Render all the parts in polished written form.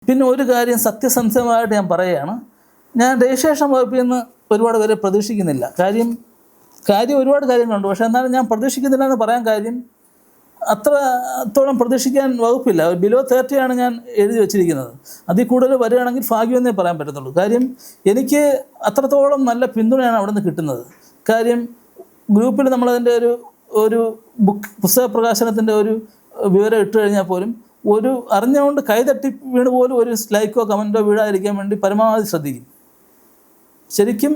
പിന്നെ ഒരു കാര്യം സത്യസന്ധമായിട്ട് ഞാൻ പറയുകയാണ്, ഞാൻ രജിസ്ട്രേഷൻ വകുപ്പിൽ നിന്ന് ഒരുപാട് പേരെ പ്രതീക്ഷിക്കുന്നില്ല. കാര്യം ഒരുപാട് കാര്യങ്ങളുണ്ട്. പക്ഷേ എന്നാലും ഞാൻ പ്രതീക്ഷിക്കുന്നില്ല എന്ന് പറയാൻ കാര്യം, അത്രത്തോളം പ്രതീക്ഷിക്കാൻ വകുപ്പില്ല. ബിലോ 30 ആണ് ഞാൻ എഴുതി വെച്ചിരിക്കുന്നത്. അതിൽ കൂടുതൽ വരികയാണെങ്കിൽ ഭാഗ്യമെന്നേ പറയാൻ പറ്റത്തുള്ളൂ. കാര്യം എനിക്ക് അത്രത്തോളം നല്ല പിന്തുണയാണ് അവിടെ നിന്ന് കിട്ടുന്നത്. കാര്യം ഗ്രൂപ്പിൽ നമ്മളതിൻ്റെ ഒരു പുസ്തക പ്രകാശനത്തിൻ്റെ ഒരു വിവരം ഇട്ട് കഴിഞ്ഞാൽ പോലും അറിഞ്ഞുകൊണ്ട് കൈതട്ടി വീണ് പോലും ഒരു ലൈക്കോ കമൻറ്റോ വീഴാതിരിക്കാൻ വേണ്ടി പരമാവധി ശ്രദ്ധിക്കും. ശരിക്കും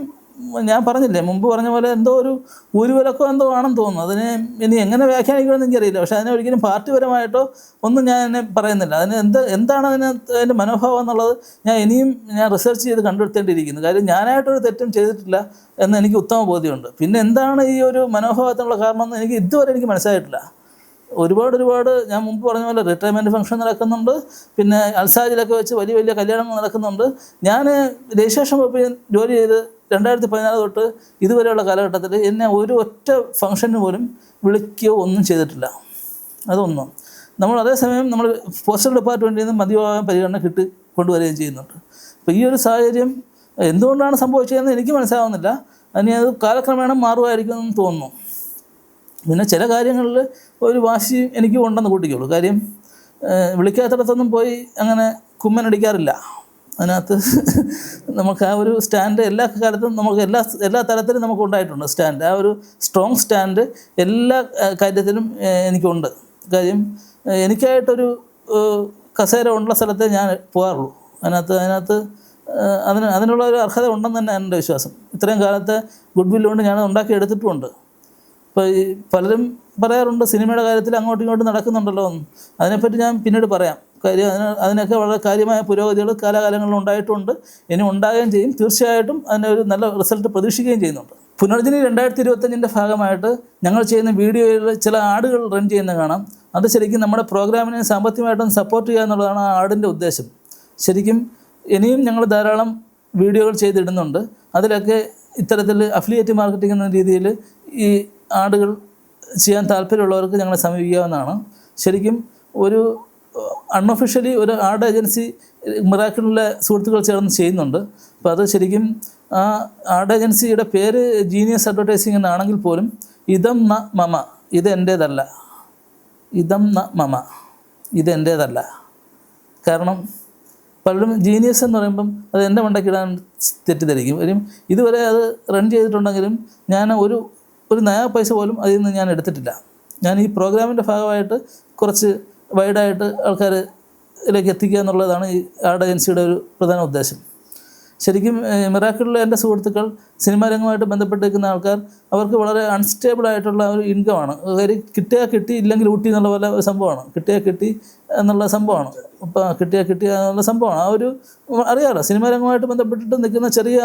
ഞാൻ പറഞ്ഞില്ലേ, മുമ്പ് പറഞ്ഞ പോലെ എന്തോ ഒരു ഊരുവിലക്കോ എന്തോ ആണെന്ന് തോന്നുന്നു. അതിനെ ഇനി എങ്ങനെ വ്യാഖ്യാനിക്കുമെന്ന് എനിക്കറിയില്ല. പക്ഷേ അതിനെ ഒരിക്കലും പാർട്ടിപരമായിട്ടോ ഒന്നും ഞാൻ പറയുന്നില്ല. എന്താണ് അതിൻ്റെ മനോഭാവം എന്നുള്ളത് ഞാൻ റിസർച്ച് ചെയ്ത് കണ്ടെത്തേണ്ടിയിരിക്കുന്നു. കാര്യം ഞാനായിട്ടൊരു തെറ്റും ചെയ്തിട്ടില്ല എന്ന് എനിക്ക് ഉത്തമ ബോധ്യമുണ്ട്. പിന്നെ എന്താണ് ഈ ഒരു മനോഭാവത്തിനുള്ള കാരണം എന്ന് ഇതുവരെ എനിക്ക് മനസ്സിലായിട്ടില്ല. ഒരുപാട് ഞാൻ മുമ്പ് പറഞ്ഞ പോലെ റിട്ടയർമെൻറ്റ് ഫംഗ്ഷൻ നടക്കുന്നുണ്ട്, പിന്നെ അൽസാജിലൊക്കെ വെച്ച് വലിയ കല്യാണങ്ങൾ നടക്കുന്നുണ്ട്. ഞാൻ രജിസ്ട്രേഷൻ വകുപ്പിൽ ജോലി ചെയ്ത് 2014 തൊട്ട് ഇതുവരെയുള്ള കാലഘട്ടത്തിൽ എന്നെ ഒരു ഒറ്റ ഫംഗ്ഷന് പോലും വിളിക്കുകയോ ഒന്നും ചെയ്തിട്ടില്ല. അതൊന്നും അതേസമയം നമ്മൾ പോസ്റ്റൽ ഡിപ്പാർട്ട്മെൻറ്റിൽ നിന്ന് മതിയായ പരിഗണന കൊണ്ടുവരികയും ചെയ്യുന്നുണ്ട്. അപ്പോൾ ഈ ഒരു സാഹചര്യം എന്തുകൊണ്ടാണ് സംഭവിച്ചതെന്ന് എനിക്ക് മനസ്സിലാവുന്നില്ല. അത് കാലക്രമേണ മാറുമായിരിക്കുമെന്ന് തോന്നുന്നു. പിന്നെ ചില കാര്യങ്ങളിൽ ഒരു വാശി എനിക്ക് ഉണ്ടെന്ന് കൂട്ടിക്കുള്ളൂ. കാര്യം വിളിക്കാത്തിടത്തൊന്നും പോയി അങ്ങനെ കുമ്മനടിക്കാറില്ല. അതിനകത്ത് നമുക്ക് ആ ഒരു സ്റ്റാൻഡ് എല്ലാ കാലത്തും നമുക്ക് എല്ലാ തലത്തിലും നമുക്ക് ഉണ്ടായിട്ടുണ്ട്. സ്റ്റാൻഡ്, ആ ഒരു സ്ട്രോങ് സ്റ്റാൻഡ് എല്ലാ കാര്യത്തിലും എനിക്കുണ്ട്. കാര്യം എനിക്കായിട്ടൊരു കസേര ഉള്ള സ്ഥലത്തെ ഞാൻ പോകാറുള്ളൂ. അതിനകത്ത് അതിനുള്ള ഒരു അർഹത ഉണ്ടെന്ന് തന്നെ എൻ്റെ വിശ്വാസം. ഇത്രയും കാലത്തെ ഗുഡ് വില്ലുകൊണ്ട് ഞാൻ ഉണ്ടാക്കിയെടുത്തിട്ടുമുണ്ട്. ഇപ്പോൾ ഈ പലരും പറയാറുണ്ട് സിനിമയുടെ കാര്യത്തിൽ അങ്ങോട്ടും ഇങ്ങോട്ടും നടക്കുന്നുണ്ടല്ലോ എന്ന്. അതിനെപ്പറ്റി ഞാൻ പിന്നീട് പറയാം. കാര്യം അതിനൊക്കെ വളരെ കാര്യമായ പുരോഗതികൾ കാലാകാലങ്ങളിൽ ഉണ്ടായിട്ടുണ്ട്, ഇനി ഉണ്ടാകുകയും ചെയ്യും. തീർച്ചയായിട്ടും അതിൻ്റെ ഒരു നല്ല റിസൾട്ട് പ്രതീക്ഷിക്കുകയും ചെയ്യുന്നുണ്ട്. പുനർജനി 2025 ഭാഗമായിട്ട് ഞങ്ങൾ ചെയ്യുന്ന വീഡിയോയിൽ ചില ആഡുകൾ റൺ ചെയ്യുന്നത് കാണാം. അത് ശരിക്കും നമ്മുടെ പ്രോഗ്രാമിനെ സാമ്പത്തികമായിട്ടും സപ്പോർട്ട് ചെയ്യുക എന്നുള്ളതാണ് ആ ആഡിൻ്റെ ഉദ്ദേശം. ശരിക്കും ഇനിയും ഞങ്ങൾ ധാരാളം വീഡിയോകൾ ചെയ്തിടുന്നുണ്ട്. അതിലൊക്കെ ഇത്തരത്തിൽ അഫിലിയേറ്റ് മാർക്കറ്റിംഗ് എന്ന രീതിയിൽ ഈ ആഡുകൾ ചെയ്യാൻ താല്പര്യമുള്ളവർക്ക് ഞങ്ങളെ സമീപിക്കാവുന്നതാണ്. ശരിക്കും ഒരു അൺഒഫീഷ്യലി ഒരു ആഡ് ഏജൻസി മിറാക്കിളിലെ സുഹൃത്തുക്കൾ ചേർന്ന് ചെയ്യുന്നുണ്ട്. അപ്പോൾ അത് ശരിക്കും ആ ആഡ് ഏജൻസിയുടെ പേര് ജീനിയസ് അഡ്വർടൈസിംഗ് എന്നാണെങ്കിൽ പോലും ഇതം ന മമ, ഇത് എൻ്റേതല്ല. ഇതം ന മമ, ഇത് എൻ്റേതല്ല. കാരണം പലരും ജീനിയസ് എന്ന് പറയുമ്പം അത് എൻ്റെ മണ്ടയ്ക്കിടാൻ തെറ്റിദ്ധരിക്കും. ഇതുവരെ അത് റൺ ചെയ്തിട്ടുണ്ടെങ്കിലും ഞാൻ ഒരു നയാ പൈസ പോലും അതിൽ നിന്ന് ഞാൻ എടുത്തിട്ടില്ല. ഞാൻ ഈ പ്രോഗ്രാമിൻ്റെ ഭാഗമായിട്ട് കുറച്ച് വൈഡായിട്ട് ആൾക്കാരിലേക്ക് എത്തിക്കുക എന്നുള്ളതാണ് ഈ ആഡ് ഏജൻസിയുടെ ഒരു പ്രധാന ഉദ്ദേശം. ശരിക്കും മിറാക്കിളിലെ എൻ്റെ സുഹൃത്തുക്കൾ സിനിമാ രംഗമായിട്ട് ബന്ധപ്പെട്ടിരിക്കുന്ന ആൾക്കാർ, അവർക്ക് വളരെ അൺസ്റ്റേബിളായിട്ടുള്ള ഒരു ഇൻകമാണ്. കാര്യം കിട്ടിയാൽ കിട്ടി, ഇല്ലെങ്കിൽ ഊട്ടി എന്നുള്ള പോലെ ഒരു സംഭവമാണ്. കിട്ടിയാൽ കിട്ടി എന്നുള്ള സംഭവമാണ്. ഇപ്പോൾ കിട്ടിയ എന്നുള്ള സംഭവമാണ്. ആ ഒരു അറിയാമല്ലോ, സിനിമാ രംഗമായിട്ട് ബന്ധപ്പെട്ടിട്ട് നിൽക്കുന്ന ചെറിയ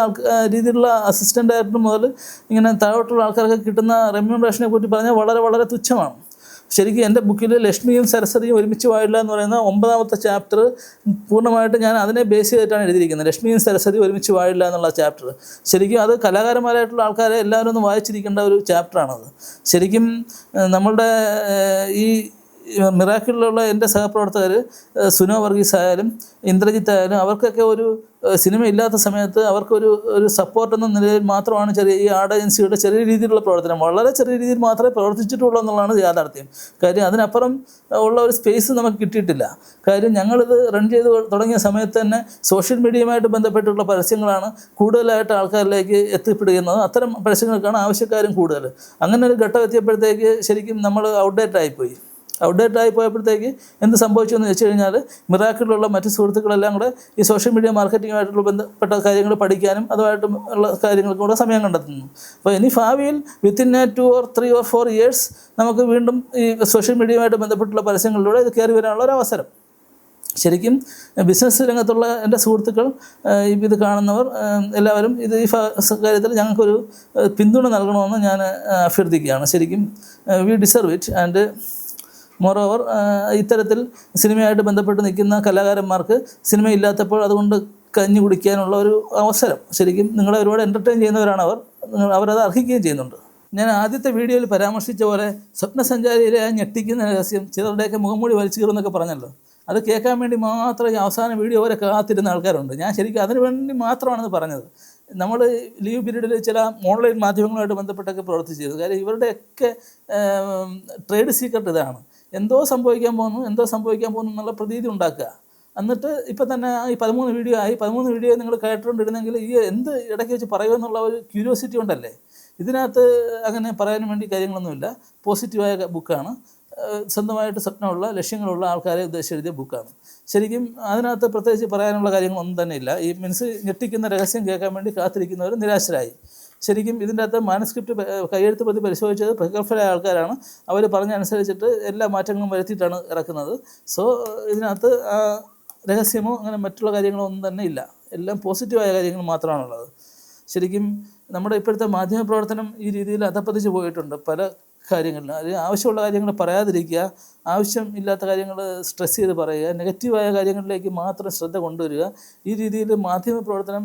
രീതിയിലുള്ള അസിസ്റ്റൻ്റ് ഡയറക്ടർ മുതൽ ഇങ്ങനെ താഴോട്ടുള്ള ആൾക്കാർക്ക് കിട്ടുന്ന റെമ്യൂണറേഷനെ പറ്റി പറഞ്ഞാൽ വളരെ തുച്ഛമാണ്. ശരിക്കും എൻ്റെ ബുക്കിൽ ലക്ഷ്മിയും സരസ്വതിയും ഒരുമിച്ച് വാഴില്ല എന്ന് പറയുന്ന 9ാമത്തെ ചാപ്റ്റർ പൂർണ്ണമായിട്ട് ഞാൻ അതിനെ ബേസ് ചെയ്തിട്ടാണ് എഴുതിയിരിക്കുന്നത്. ലക്ഷ്മിയും സരസ്വതിയും ഒരുമിച്ച് വാഴില്ല എന്നുള്ള ചാപ്റ്റർ ശരിക്കും അത് കലാകാരന്മാരായിട്ടുള്ള ആൾക്കാരെ എല്ലാവരും ഒന്ന് വായിച്ചിരിക്കേണ്ട ഒരു ചാപ്റ്ററാണത്. ശരിക്കും നമ്മളുടെ ഈ മിറാക്കിളിലുള്ള എൻ്റെ സഹപ്രവർത്തകർ സുനോ വർഗീസ് ആയാലും ഇന്ദ്രജിത്ത് ആയാലും അവർക്കൊക്കെ ഒരു സിനിമ ഇല്ലാത്ത സമയത്ത് അവർക്കൊരു സപ്പോർട്ട് എന്ന നിലയിൽ മാത്രമാണ് ഈ ആഡ് ഏജൻസിയുടെ ചെറിയ രീതിയിലുള്ള പ്രവർത്തനം, വളരെ ചെറിയ രീതിയിൽ മാത്രമേ പ്രവർത്തിച്ചിട്ടുള്ളൂ എന്നുള്ളതാണ് യാഥാർത്ഥ്യം. കാര്യം അതിനപ്പുറം ഉള്ള ഒരു സ്പേസ് നമുക്ക് കിട്ടിയിട്ടില്ല. കാര്യം ഞങ്ങളിത് റൺ ചെയ്ത് തുടങ്ങിയ സമയത്ത് തന്നെ സോഷ്യൽ മീഡിയയുമായിട്ട് ബന്ധപ്പെട്ടുള്ള പരസ്യങ്ങളാണ് കൂടുതലായിട്ട് ആൾക്കാരിലേക്ക് എത്തിപ്പെടുന്നത്. അത്തരം പരസ്യങ്ങൾക്കാണ് ആവശ്യക്കാരും കൂടുതൽ. അങ്ങനെ ഒരു ഘട്ടം എത്തിയപ്പോഴത്തേക്ക് ശരിക്കും നമ്മൾ ഔട്ട്ഡേറ്റ് ആയി പോയപ്പോഴത്തേക്ക് എന്ത് സംഭവിച്ചു എന്ന് വെച്ച് കഴിഞ്ഞാൽ മിറാക്കിളിലുള്ള മറ്റ് സുഹൃത്തുക്കളെല്ലാം കൂടെ ഈ സോഷ്യൽ മീഡിയ മാർക്കറ്റിങ്ങുമായിട്ടുള്ള ബന്ധപ്പെട്ട കാര്യങ്ങൾ പഠിക്കാനും അതുമായിട്ടുള്ള കാര്യങ്ങൾക്ക് കൂടെ സമയം കണ്ടെത്തുന്നു. അപ്പോൾ ഇനി ഭാവിയിൽ വിത്തിൻ 2 or 3 or 4 years നമുക്ക് വീണ്ടും ഈ സോഷ്യൽ മീഡിയയുമായിട്ട് ബന്ധപ്പെട്ടുള്ള പരസ്യങ്ങളിലൂടെ ഇത് കയറി വരാനുള്ള ഒരു അവസരം. ശരിക്കും ബിസിനസ് രംഗത്തുള്ള എൻ്റെ സുഹൃത്തുക്കൾ, ഇത് കാണുന്നവർ എല്ലാവരും ഈ കാര്യത്തിൽ ഞങ്ങൾക്കൊരു പിന്തുണ നൽകണമെന്ന് ഞാൻ അഭ്യർത്ഥിക്കുകയാണ്. ശരിക്കും we deserve it. And moreover ഇത്തരത്തിൽ സിനിമയായിട്ട് ബന്ധപ്പെട്ട് നിൽക്കുന്ന കലാകാരന്മാർക്ക് സിനിമ ഇല്ലാത്തപ്പോൾ അതുകൊണ്ട് കഞ്ഞി കുടിക്കാനുള്ള ഒരു അവസരം ശരിക്കും നിങ്ങളെ ഒരുപാട് എൻ്റർടൈൻ ചെയ്യുന്നവരാണ് അവരത് അർഹിക്കുകയും ചെയ്യുന്നുണ്ട്. ഞാൻ ആദ്യത്തെ വീഡിയോയിൽ പരാമർശിച്ച പോലെ സ്വപ്നസഞ്ചാരിയിലെ ആ ഞെട്ടിക്കുന്ന രഹസ്യം ചിലരുടെയൊക്കെ മുഖംമൂടി വലിച്ചു കീറുന്നൊക്കെ പറഞ്ഞല്ലോ. അത് കേൾക്കാൻ വേണ്ടി മാത്രം ഈ അവസാന വീഡിയോ വരെ കാത്തിരുന്ന ആൾക്കാരുണ്ട്. ഞാൻ ശരിക്കും അതിനു വേണ്ടി മാത്രമാണെന്ന് പറഞ്ഞത്. നമ്മൾ ലീവ് പീരീഡിൽ ചില ഓൺലൈൻ മാധ്യമങ്ങളുമായിട്ട് ബന്ധപ്പെട്ടൊക്കെ പ്രവർത്തിച്ചിരുന്നു. കാര്യം ഇവരുടെയൊക്കെ ട്രേഡ് സീക്രട്ട് ഇതാണ്, എന്തോ സംഭവിക്കാൻ പോകുന്നു എന്നുള്ള പ്രതീതി ഉണ്ടാക്കുക. എന്നിട്ട് ഇപ്പം തന്നെ ഈ 13 വീഡിയോ ആയി, 13 വീഡിയോ നിങ്ങൾ കേട്ടുകൊണ്ടിരുന്നെങ്കിൽ ഈ എന്ത് ഇടയ്ക്ക് വെച്ച് പറയുമെന്നുള്ള ഒരു ക്യൂരിയോസിറ്റി ഉണ്ടല്ലേ. ഇതിനകത്ത് അങ്ങനെ പറയാൻ വേണ്ടി കാര്യങ്ങളൊന്നുമില്ല. പോസിറ്റീവായ ബുക്കാണ്, സ്വന്തമായിട്ട് സ്വപ്നമുള്ള ലക്ഷ്യങ്ങളുള്ള ആൾക്കാരെ ഉദ്ദേശിച്ച് എഴുതിയ ബുക്കാണ്. ശരിക്കും അതിനകത്ത് പ്രത്യേകിച്ച് പറയാനുള്ള കാര്യങ്ങളൊന്നും തന്നെ ഇല്ല. ഈ മനസ്സ് ഞെട്ടിക്കുന്ന രഹസ്യം കേൾക്കാൻ വേണ്ടി കാത്തിരിക്കുന്നവർ നിരാശരായി. ശരിക്കും ഇതിൻ്റെ അകത്ത് മാനുസ്ക്രിപ്റ്റ് കയ്യെഴുത്ത് പ്രതി പരിശോധിച്ചത് പ്രഗത്ഭരായ ആൾക്കാരാണ്. അവർ പറഞ്ഞനുസരിച്ചിട്ട് എല്ലാ മാറ്റങ്ങളും വരുത്തിയിട്ടാണ് ഇറക്കുന്നത്. സോ ഇതിനകത്ത് രഹസ്യമോ അങ്ങനെ മറ്റുള്ള കാര്യങ്ങളോ ഒന്നും തന്നെ ഇല്ല. എല്ലാം പോസിറ്റീവായ കാര്യങ്ങൾ മാത്രമാണുള്ളത്. ശരിക്കും നമ്മുടെ ഇപ്പോഴത്തെ മാധ്യമപ്രവർത്തനം ഈ രീതിയിൽ അധപ്പതിച്ച് പോയിട്ടുണ്ട്. പല കാര്യങ്ങളിൽ അത് ആവശ്യമുള്ള കാര്യങ്ങൾ പറയാതിരിക്കുക, ആവശ്യം ഇല്ലാത്ത കാര്യങ്ങൾ സ്ട്രെസ് ചെയ്ത് പറയുക, നെഗറ്റീവായ കാര്യങ്ങളിലേക്ക് മാത്രം ശ്രദ്ധ കൊണ്ടുവരിക. ഈ രീതിയിൽ മാധ്യമപ്രവർത്തനം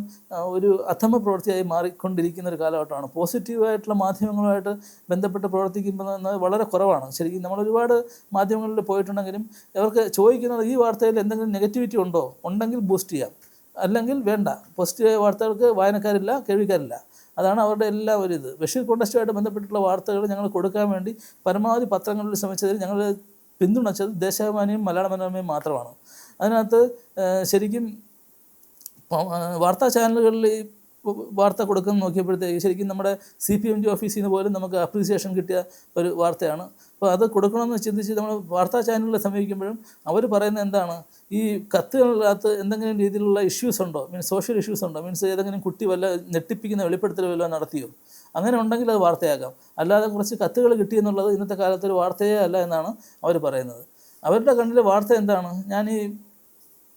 ഒരു അധമ പ്രവൃത്തിയായി മാറിക്കൊണ്ടിരിക്കുന്ന ഒരു കാലഘട്ടമാണ്. പോസിറ്റീവായിട്ടുള്ള മാധ്യമങ്ങളുമായിട്ട് ബന്ധപ്പെട്ട് പ്രവർത്തിക്കുമ്പോൾ വളരെ കുറവാണ്. ശരിക്കും നമ്മൾ ഒരുപാട് മാധ്യമങ്ങളിൽ പോയിട്ടുണ്ടെങ്കിലും അവർക്ക് ചോദിക്കുന്നത് ഈ വാർത്തയിൽ എന്തെങ്കിലും നെഗറ്റിവിറ്റി ഉണ്ടോ, ഉണ്ടെങ്കിൽ ബൂസ്റ്റ് ചെയ്യാം, അല്ലെങ്കിൽ വേണ്ട. പോസിറ്റീവായ വാർത്തകൾക്ക് വായനക്കാരില്ല, കേൾവിക്കാരില്ല. അതാണ് അവരുടെ എല്ലാ ഒരു ഇത്. ബഷീർ കോണ്ടസ്റ്റുമായിട്ട് ബന്ധപ്പെട്ടിട്ടുള്ള വാർത്തകൾ ഞങ്ങൾ കൊടുക്കാൻ വേണ്ടി പരമാവധി പത്രങ്ങളിൽ ശ്രമിച്ചതിൽ ഞങ്ങൾ പിന്തുണച്ചത് ദേശാഭിമാനിയും മലയാള മനോരമയും മാത്രമാണ്. അതിനകത്ത് ശരിക്കും വാർത്താ ചാനലുകളിൽ ഈ വാർത്ത കൊടുക്കുന്ന നോക്കിയപ്പോഴത്തേക്ക് ശരിക്കും നമ്മുടെ CPMG ഓഫീസിൽ നിന്ന് പോലും നമുക്ക് അപ്രീസിയേഷൻ കിട്ടിയ ഒരു വാർത്തയാണ്. അപ്പോൾ അത് കൊടുക്കണമെന്ന് ചിന്തിച്ച് നമ്മൾ വാർത്താ ചാനലുകളെ സമീപിക്കുമ്പോഴും അവർ പറയുന്നത് എന്താണ്, ഈ കത്തുകളിനകത്ത് എന്തെങ്കിലും രീതിയിലുള്ള ഇഷ്യൂസ് ഉണ്ടോ, മീൻസ് സോഷ്യൽ ഇഷ്യൂസ് ഉണ്ടോ, മീൻസ് ഏതെങ്കിലും കുട്ടി വല്ല ഞെട്ടിപ്പിക്കുന്ന വെളിപ്പെടുത്തൽ വല്ലതും നടത്തിയോ, അങ്ങനെ ഉണ്ടെങ്കിൽ അത് വാർത്തയാക്കാം. അല്ലാതെ കുറച്ച് കത്തുകൾ കിട്ടിയെന്നുള്ളത് ഇന്നത്തെ കാലത്തൊരു വാർത്തയേ അല്ല എന്നാണ് അവർ പറയുന്നത്. അവരുടെ കണ്ണിലെ വാർത്ത എന്താണ്? ഞാൻ ഈ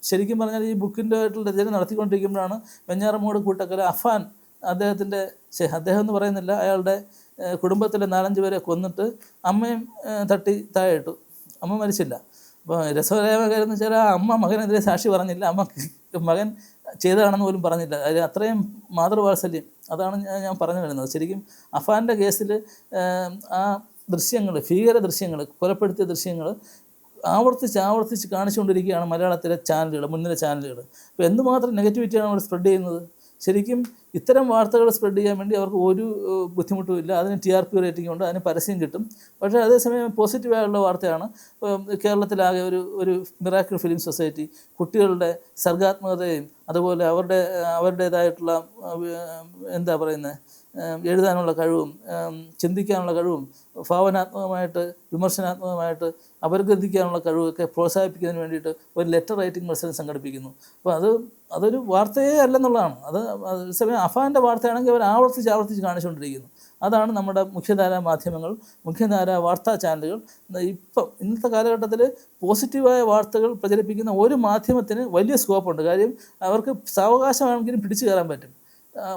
ശരിക്കും പറഞ്ഞാൽ ഈ ബുക്കിൻ്റെ ആയിട്ടുള്ള രചന നടത്തിക്കൊണ്ടിരിക്കുമ്പോഴാണ് വെഞ്ഞാറമൂട് കൂട്ടക്കര അഫാൻ അദ്ദേഹത്തിൻ്റെ അദ്ദേഹം എന്ന് പറയുന്നില്ല, അയാളുടെ കുടുംബത്തിലെ 4-5 പേരെ കൊന്നിട്ട് അമ്മയും തട്ടി താഴെ ഇട്ടു. അമ്മ മരിച്ചില്ല. അപ്പോൾ രസകരമായ കാര്യം എന്ന് വെച്ചാൽ ആ അമ്മ മകനെതിരെ സാക്ഷി പറഞ്ഞില്ല, അമ്മ മകൻ ചെയ്തതാണെന്ന് പോലും പറഞ്ഞില്ല. അതിൽ അത്രയും മാതൃവാത്സല്യം. അതാണ് ഞാൻ പറഞ്ഞു വരുന്നത്. ശരിക്കും അഫാൻ്റെ കേസിൽ ആ ദൃശ്യങ്ങൾ, ഭീകര ദൃശ്യങ്ങൾ, കൊലപ്പെടുത്തിയ ദൃശ്യങ്ങൾ ആവർത്തിച്ച് കാണിച്ചുകൊണ്ടിരിക്കുകയാണ് മലയാളത്തിലെ ചാനലുകൾ, മുൻനിര ചാനലുകൾ. അപ്പോൾ എന്തുമാത്രം നെഗറ്റിവിറ്റിയാണ് അവർ സ്പ്രെഡ് ചെയ്യുന്നത്. ശരിക്കും ഇത്തരം വാർത്തകൾ സ്പ്രെഡ് ചെയ്യാൻ വേണ്ടി അവർക്ക് ഒരു ബുദ്ധിമുട്ടും ഇല്ല. അതിന് TRP റേറ്റിംഗ് ഉണ്ട്, അതിന് പരസ്യം കിട്ടും. പക്ഷേ അതേസമയം പോസിറ്റീവായുള്ള വാർത്തയാണ്. കേരളത്തിലാകെ ഒരു മിറാക്കിൾ ഫിലിം സൊസൈറ്റി കുട്ടികളുടെ സർഗാത്മകതയും അതുപോലെ അവരുടേതായിട്ടുള്ള എന്താ പറയുന്നത്, എഴുതാനുള്ള കഴിവും ചിന്തിക്കാനുള്ള കഴിവും ഭാവനാത്മകമായിട്ട് വിമർശനാത്മകമായിട്ട് അപഗ്രഥിക്കാനുള്ള കഴിവൊക്കെ പ്രോത്സാഹിപ്പിക്കുന്നതിന് വേണ്ടിയിട്ട് ഒരു ലെറ്റർ റൈറ്റിംഗ് മത്സരം സംഘടിപ്പിക്കുന്നു. അപ്പോൾ അതൊരു വാർത്തയേ അല്ലെന്നുള്ളതാണ്. അതേസമയം അഫാൻ്റെ വാർത്തയാണെങ്കിൽ അവർ ആവർത്തിച്ച് കാണിച്ചുകൊണ്ടിരിക്കുന്നു. അതാണ് നമ്മുടെ മുഖ്യധാരാ മാധ്യമങ്ങൾ, മുഖ്യധാരാ വാർത്താ ചാനലുകൾ. ഇന്നത്തെ കാലഘട്ടത്തിൽ പോസിറ്റീവായ വാർത്തകൾ പ്രചരിപ്പിക്കുന്ന ഒരു മാധ്യമത്തിന് വലിയ സ്കോപ്പുണ്ട്. കാര്യം അവർക്ക് സാവകാശമാണെങ്കിലും പിടിച്ചു കയറാൻ പറ്റും.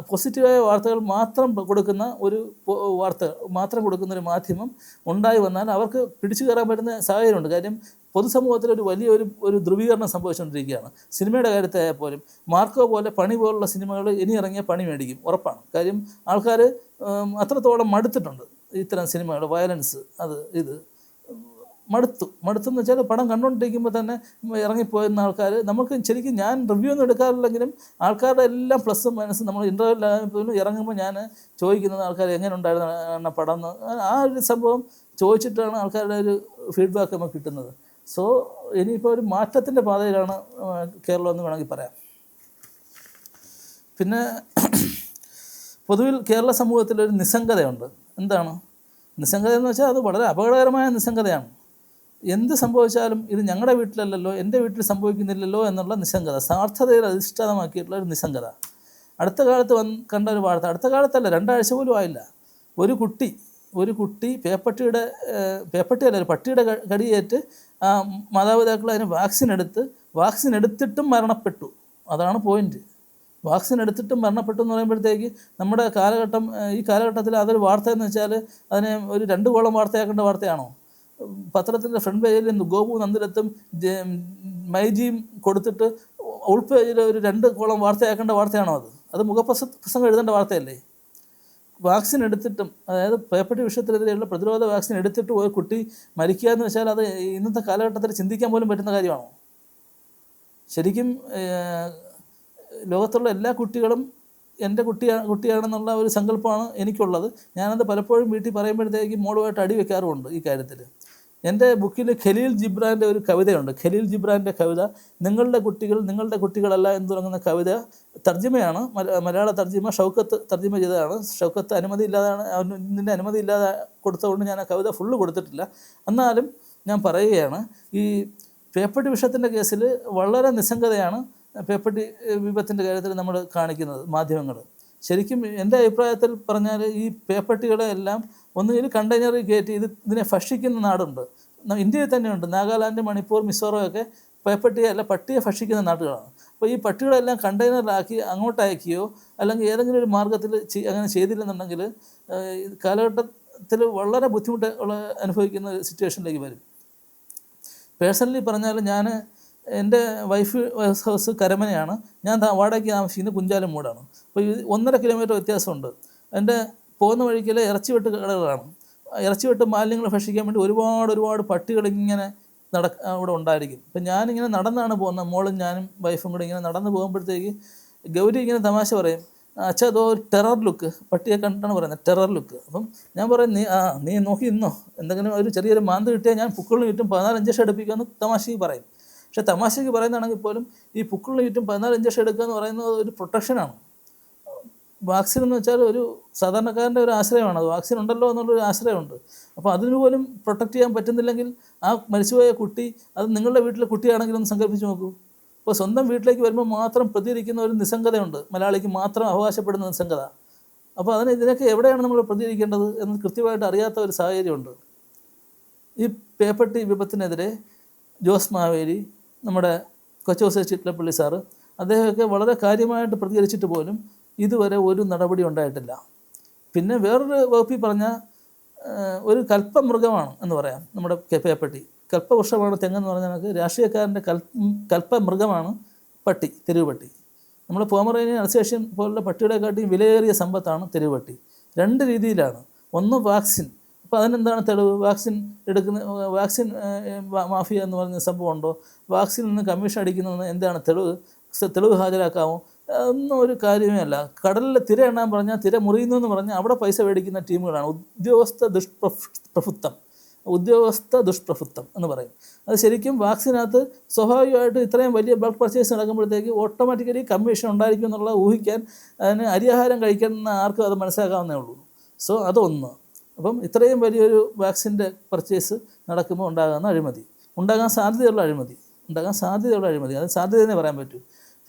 പോസിറ്റീവായ വാർത്തകൾ മാത്രം കൊടുക്കുന്ന ഒരു ഒരു മാധ്യമം ഉണ്ടായി വന്നാൽ അവർക്ക് പിടിച്ചു കയറാൻ പറ്റുന്ന സാഹചര്യമുണ്ട്. കാര്യം പൊതുസമൂഹത്തിൽ ഒരു ധ്രുവീകരണം സംഭവിച്ചുകൊണ്ടിരിക്കുകയാണ്. സിനിമയുടെ കാര്യത്തിലായാൽ പോലും മാർക്കോ പോലെ പണി പോലുള്ള സിനിമകൾ ഇനി ഇറങ്ങിയ പണി മേടിക്കും, ഉറപ്പാണ്. കാര്യം ആൾക്കാർ അത്രത്തോളം മടുത്തിട്ടുണ്ട് ഇത്തരം സിനിമകൾ, വയലൻസ്, ഇത് മടുത്തെന്ന് വെച്ചാൽ പടം കണ്ടുകൊണ്ടിരിക്കുമ്പോൾ തന്നെ ഇറങ്ങിപ്പോയിരുന്ന ആൾക്കാർ, നമുക്ക് ശരിക്കും ഞാൻ റിവ്യൂ ഒന്നും എടുക്കാറില്ലെങ്കിലും ആൾക്കാരുടെ എല്ലാം പ്ലസ്സും മൈനസും നമ്മൾ ഇൻ്റർവ്യൂവിൽ ഇറങ്ങുമ്പോൾ ഞാൻ ചോദിക്കുന്നത് ആൾക്കാർ എങ്ങനെ ഉണ്ടായിരുന്ന പടം എന്ന്. ആ ഒരു സംഭവം ചോദിച്ചിട്ടാണ് ആൾക്കാരുടെ ഒരു ഫീഡ്ബാക്ക് നമുക്ക് കിട്ടുന്നത്. സോ ഇനിയിപ്പോൾ ഒരു മാറ്റത്തിൻ്റെ പാതയിലാണ് കേരളം എന്ന് വേണമെങ്കിൽ പറയാം. പിന്നെ പൊതുവിൽ കേരള സമൂഹത്തിലൊരു നിസ്സംഗതയുണ്ട്. എന്താണ് നിസ്സംഗത എന്ന് വെച്ചാൽ അത് വളരെ അപകടകരമായ നിസ്സംഗതയാണ്. എന്ത് സംഭവിച്ചാലും ഇത് ഞങ്ങളുടെ വീട്ടിലല്ലല്ലോ, എൻ്റെ വീട്ടിൽ സംഭവിക്കുന്നില്ലല്ലോ എന്നുള്ള നിസ്സംഗത, സ്വാർത്ഥതയിൽ അധിഷ്ഠിതമാക്കിയിട്ടുള്ള ഒരു നിസ്സംഗത. അടുത്ത കാലത്ത് കണ്ട ഒരു വാർത്ത, അടുത്ത കാലത്തല്ല, 2 ആഴ്ച പോലും ആയില്ല, ഒരു കുട്ടി ഒരു പട്ടിയുടെ കടിയേറ്റ് മാതാപിതാക്കൾ അതിന് വാക്സിൻ എടുത്തിട്ടും മരണപ്പെട്ടു. അതാണ് പോയിൻറ്റ്. വാക്സിൻ എടുത്തിട്ടും മരണപ്പെട്ടു എന്ന് പറയുമ്പോഴത്തേക്ക് നമ്മുടെ ഈ കാലഘട്ടത്തിൽ അതൊരു വാർത്ത എന്ന് വെച്ചാൽ അതിനെ ഒരു 2 കോളം വാർത്തയാക്കേണ്ട വാർത്തയാണോ? പത്രത്തിൻ്റെ ഫ്രണ്ട് പേജിൽ ഗോപു നന്ദിരത്തും മൈജിയും കൊടുത്തിട്ട് ഉൾപേജിൽ ഒരു 2 കോളം വാർത്തയാക്കേണ്ട വാർത്തയാണോ അത് മുഖപ്രസംഗം എഴുതേണ്ട വാർത്തയല്ലേ? വാക്സിൻ എടുത്തിട്ടും, അതായത് പേപ്പട്ടി വിഷയത്തിനെതിരെയുള്ള പ്രതിരോധ വാക്സിൻ എടുത്തിട്ട് ഒരു കുട്ടി മരിക്കുക എന്ന് വെച്ചാൽ അത് ഇന്നത്തെ കാലഘട്ടത്തിൽ ചിന്തിക്കാൻ പോലും പറ്റുന്ന കാര്യമാണോ? ശരിക്കും ലോകത്തുള്ള എല്ലാ കുട്ടികളും എൻ്റെ കുട്ടിയാണെന്നുള്ള ഒരു സങ്കല്പമാണ് എനിക്കുള്ളത്. ഞാനത് പലപ്പോഴും വീട്ടിൽ പറയുമ്പോഴത്തേക്ക് മോളുമായിട്ട് അടി വെക്കാറുമുണ്ട് ഈ കാര്യത്തിൽ. എൻ്റെ ബുക്കിൽ ഖലീൽ ജിബ്രാൻ്റെ ഒരു കവിതയുണ്ട്. ഖലീൽ ജിബ്രാൻ്റെ കവിത നിങ്ങളുടെ കുട്ടികൾ നിങ്ങളുടെ കുട്ടികളല്ല എന്ന് തുടങ്ങുന്ന കവിത തർജ്ജിമയാണ്, മലയാള തർജ്ജിമ ഷൗക്കത്ത് തർജ്ജിമ ചെയ്തതാണ്. ഷൗക്കത്ത് അനുമതി ഇല്ലാതാണ്, ഇതിൻ്റെ അനുമതി ഇല്ലാതെ കൊടുത്തതുകൊണ്ട് ഞാൻ ആ കവിത ഫുള്ള് കൊടുത്തിട്ടില്ല. എന്നാലും ഞാൻ പറയുകയാണ്, ഈ പേപ്പട്ടി വിഷത്തിൻ്റെ കേസിൽ വളരെ നിസ്സംഗതയാണ് പേപ്പട്ടി വിപത്തിൻ്റെ കാര്യത്തിൽ നമ്മൾ കാണിക്കുന്നത് മാധ്യമങ്ങൾ. ശരിക്കും എൻ്റെ അഭിപ്രായത്തിൽ പറഞ്ഞാൽ ഈ പേപ്പട്ടികളെ എല്ലാം ഒന്നുകിൽ കണ്ടെയ്നറിൽ കയറ്റി ഇതിനെ ഭക്ഷിക്കുന്ന നാടുണ്ട്, ഇന്ത്യയിൽ തന്നെയുണ്ട്. നാഗാലാൻഡ്, മണിപ്പൂർ, മിസോറം ഒക്കെ പേപ്പട്ടിയെ അല്ല പട്ടിയെ ഭക്ഷിക്കുന്ന നാടുകളാണ്. അപ്പോൾ ഈ പട്ടികളെല്ലാം കണ്ടെയ്നറിലാക്കി അങ്ങോട്ട് അയക്കുകയോ അല്ലെങ്കിൽ ഏതെങ്കിലും ഒരു മാർഗ്ഗത്തിൽ അങ്ങനെ ചെയ്തില്ലെന്നുണ്ടെങ്കിൽ കാലഘട്ടത്തിൽ വളരെ ബുദ്ധിമുട്ട് അനുഭവിക്കുന്ന സിറ്റുവേഷനിലേക്ക് വരും. പേഴ്സണലി പറഞ്ഞാൽ ഞാൻ എൻ്റെ വൈഫ് ഹൗസ് കരമനയാണ്, ഞാൻ വാടകയ്ക്ക് താമസിക്കുന്നത് കുഞ്ചാലമൂടാണ്. അപ്പോൾ 1.5 കിലോമീറ്റർ വ്യത്യാസമുണ്ട്. എൻ്റെ പോകുന്ന വഴിക്കൽ ഇറച്ചിവെട്ട് കടകളാണ്. ഇറച്ചിവെട്ട് മാലിന്യങ്ങൾ ഭക്ഷിക്കാൻ വേണ്ടി ഒരുപാട് പട്ടികളിങ്ങനെ അവിടെ ഉണ്ടായിരിക്കും. അപ്പം ഞാനിങ്ങനെ നടന്നാണ് പോകുന്നത്, മോളും ഞാനും വൈഫും കൂടെ ഇങ്ങനെ നടന്ന് പോകുമ്പോഴത്തേക്ക് ഗൗരി ഇങ്ങനെ തമാശ പറയും, അച്ഛാ അതോ ടെറർ ലുക്ക്, പട്ടിയെ കണ്ടിട്ടാണ് പറയുന്നത് ടെറർ ലുക്ക്. അപ്പം ഞാൻ പറയും നീ നോക്കി നിന്നോ, എന്തെങ്കിലും ഒരു ചെറിയൊരു മാന്ത് കിട്ടിയാൽ ഞാൻ പുക്കളിന് ചുറ്റും 14 ഇഞ്ചക്ഷൻ എടുപ്പിക്കുമെന്ന് തമാശയ്ക്ക് പറയും. പക്ഷേ തമാശയ്ക്ക് പറയുന്നതാണെങ്കിൽ പോലും ഈ പുക്കളിന് ചുറ്റും 14 ഇഞ്ചക്ഷൻ എടുക്കുക എന്ന് പറയുന്നത് ഒരു പ്രൊട്ടക്ഷനാണ്. വാക്സിൻ എന്ന് വെച്ചാൽ ഒരു സാധാരണക്കാരൻ്റെ ഒരു ആശ്രയമാണ്. അത് വാക്സിൻ ഉണ്ടല്ലോ എന്നുള്ളൊരു ആശ്രയമുണ്ട്. അപ്പോൾ അതിന് പോലും പ്രൊട്ടക്റ്റ് ചെയ്യാൻ പറ്റുന്നില്ലെങ്കിൽ ആ മരിച്ചുപോയ കുട്ടി അത് നിങ്ങളുടെ വീട്ടിലെ കുട്ടിയാണെങ്കിലും ഒന്ന് സങ്കല്പിച്ച് നോക്കൂ. അപ്പോൾ സ്വന്തം വീട്ടിലേക്ക് വരുമ്പോൾ മാത്രം പ്രതികരിക്കുന്ന ഒരു നിസ്സംഗതയുണ്ട്, മലയാളിക്ക് മാത്രം അവകാശപ്പെടുന്ന നിസ്സംഗത. അപ്പോൾ ഇതിനൊക്കെ എവിടെയാണ് നമ്മൾ പ്രതികരിക്കേണ്ടത് എന്ന് കൃത്യമായിട്ട് അറിയാത്ത ഒരു സാഹചര്യമുണ്ട്. ഈ പേപ്പട്ടി വിപത്തിനെതിരെ ജോസ് മാവേലി, നമ്മുടെ കൊച്ചൗസേ ചിറ്റലപ്പള്ളി സാറ്, അദ്ദേഹമൊക്കെ വളരെ കാര്യമായിട്ട് പ്രതികരിച്ചിട്ട് പോലും ഇതുവരെ ഒരു നടപടി ഉണ്ടായിട്ടില്ല. പിന്നെ വേറൊരു വകുപ്പിൽ പറഞ്ഞാൽ ഒരു കൽപ്പമൃഗമാണ് എന്ന് പറയാം നമ്മുടെ പേപ്പട്ടി. കൽപ്പവൃക്ഷമാണ് തെങ്ങെന്ന് പറഞ്ഞാൽ രാഷ്ട്രീയക്കാരൻ്റെ കൽപ്പമൃഗമാണ് പട്ടി, തെരുവുപട്ടി. നമ്മൾ പോമറേനിയൻ അൽസേഷ്യൻ പോലുള്ള പട്ടികളെക്കാട്ടിയും വിലയേറിയ സമ്പത്താണ് തെരുവുപട്ടി. 2 രീതിയിലാണ്. ഒന്ന് വാക്സിൻ. അപ്പോൾ അതിനെന്താണ് തെളിവ്? വാക്സിൻ മാഫിയ എന്ന് പറഞ്ഞ സംഭവം ഉണ്ടോ? വാക്സിനിൽ നിന്ന് കമ്മീഷൻ അടിക്കുന്നതെന്ന് എന്താണ് തെളിവ് ഹാജരാക്കാമോ? ഒന്നും ഒരു കാര്യമേ അല്ല. കടലിൽ തിര എണ്ണാൻ പറഞ്ഞാൽ തിര മുറിയുന്നു എന്ന് പറഞ്ഞാൽ അവിടെ പൈസ മേടിക്കുന്ന ടീമുകളാണ്. ഉദ്യോഗസ്ഥ ദുഷ്പ്രഭുത്വം എന്ന് പറയും. അത് ശരിക്കും വാക്സിനകത്ത് സ്വാഭാവികമായിട്ട് ഇത്രയും വലിയ ബൾക്ക് പർച്ചേസ് നടക്കുമ്പോഴത്തേക്ക് ഓട്ടോമാറ്റിക്കലി കമ്മീഷൻ ഉണ്ടായിരിക്കും എന്നുള്ള ഊഹിക്കാൻ, അതിന് അരിയാഹാരം കഴിക്കുന്ന ആർക്കും അത് മനസ്സിലാക്കാവുന്നേ ഉള്ളൂ. സോ അതൊന്ന്. അപ്പം ഇത്രയും വലിയൊരു വാക്സിൻ്റെ പർച്ചേസ് നടക്കുമ്പോൾ ഉണ്ടാകാൻ സാധ്യതയുള്ള അഴിമതി, അത് സാധ്യതയെന്നേ പറയാൻ പറ്റൂ.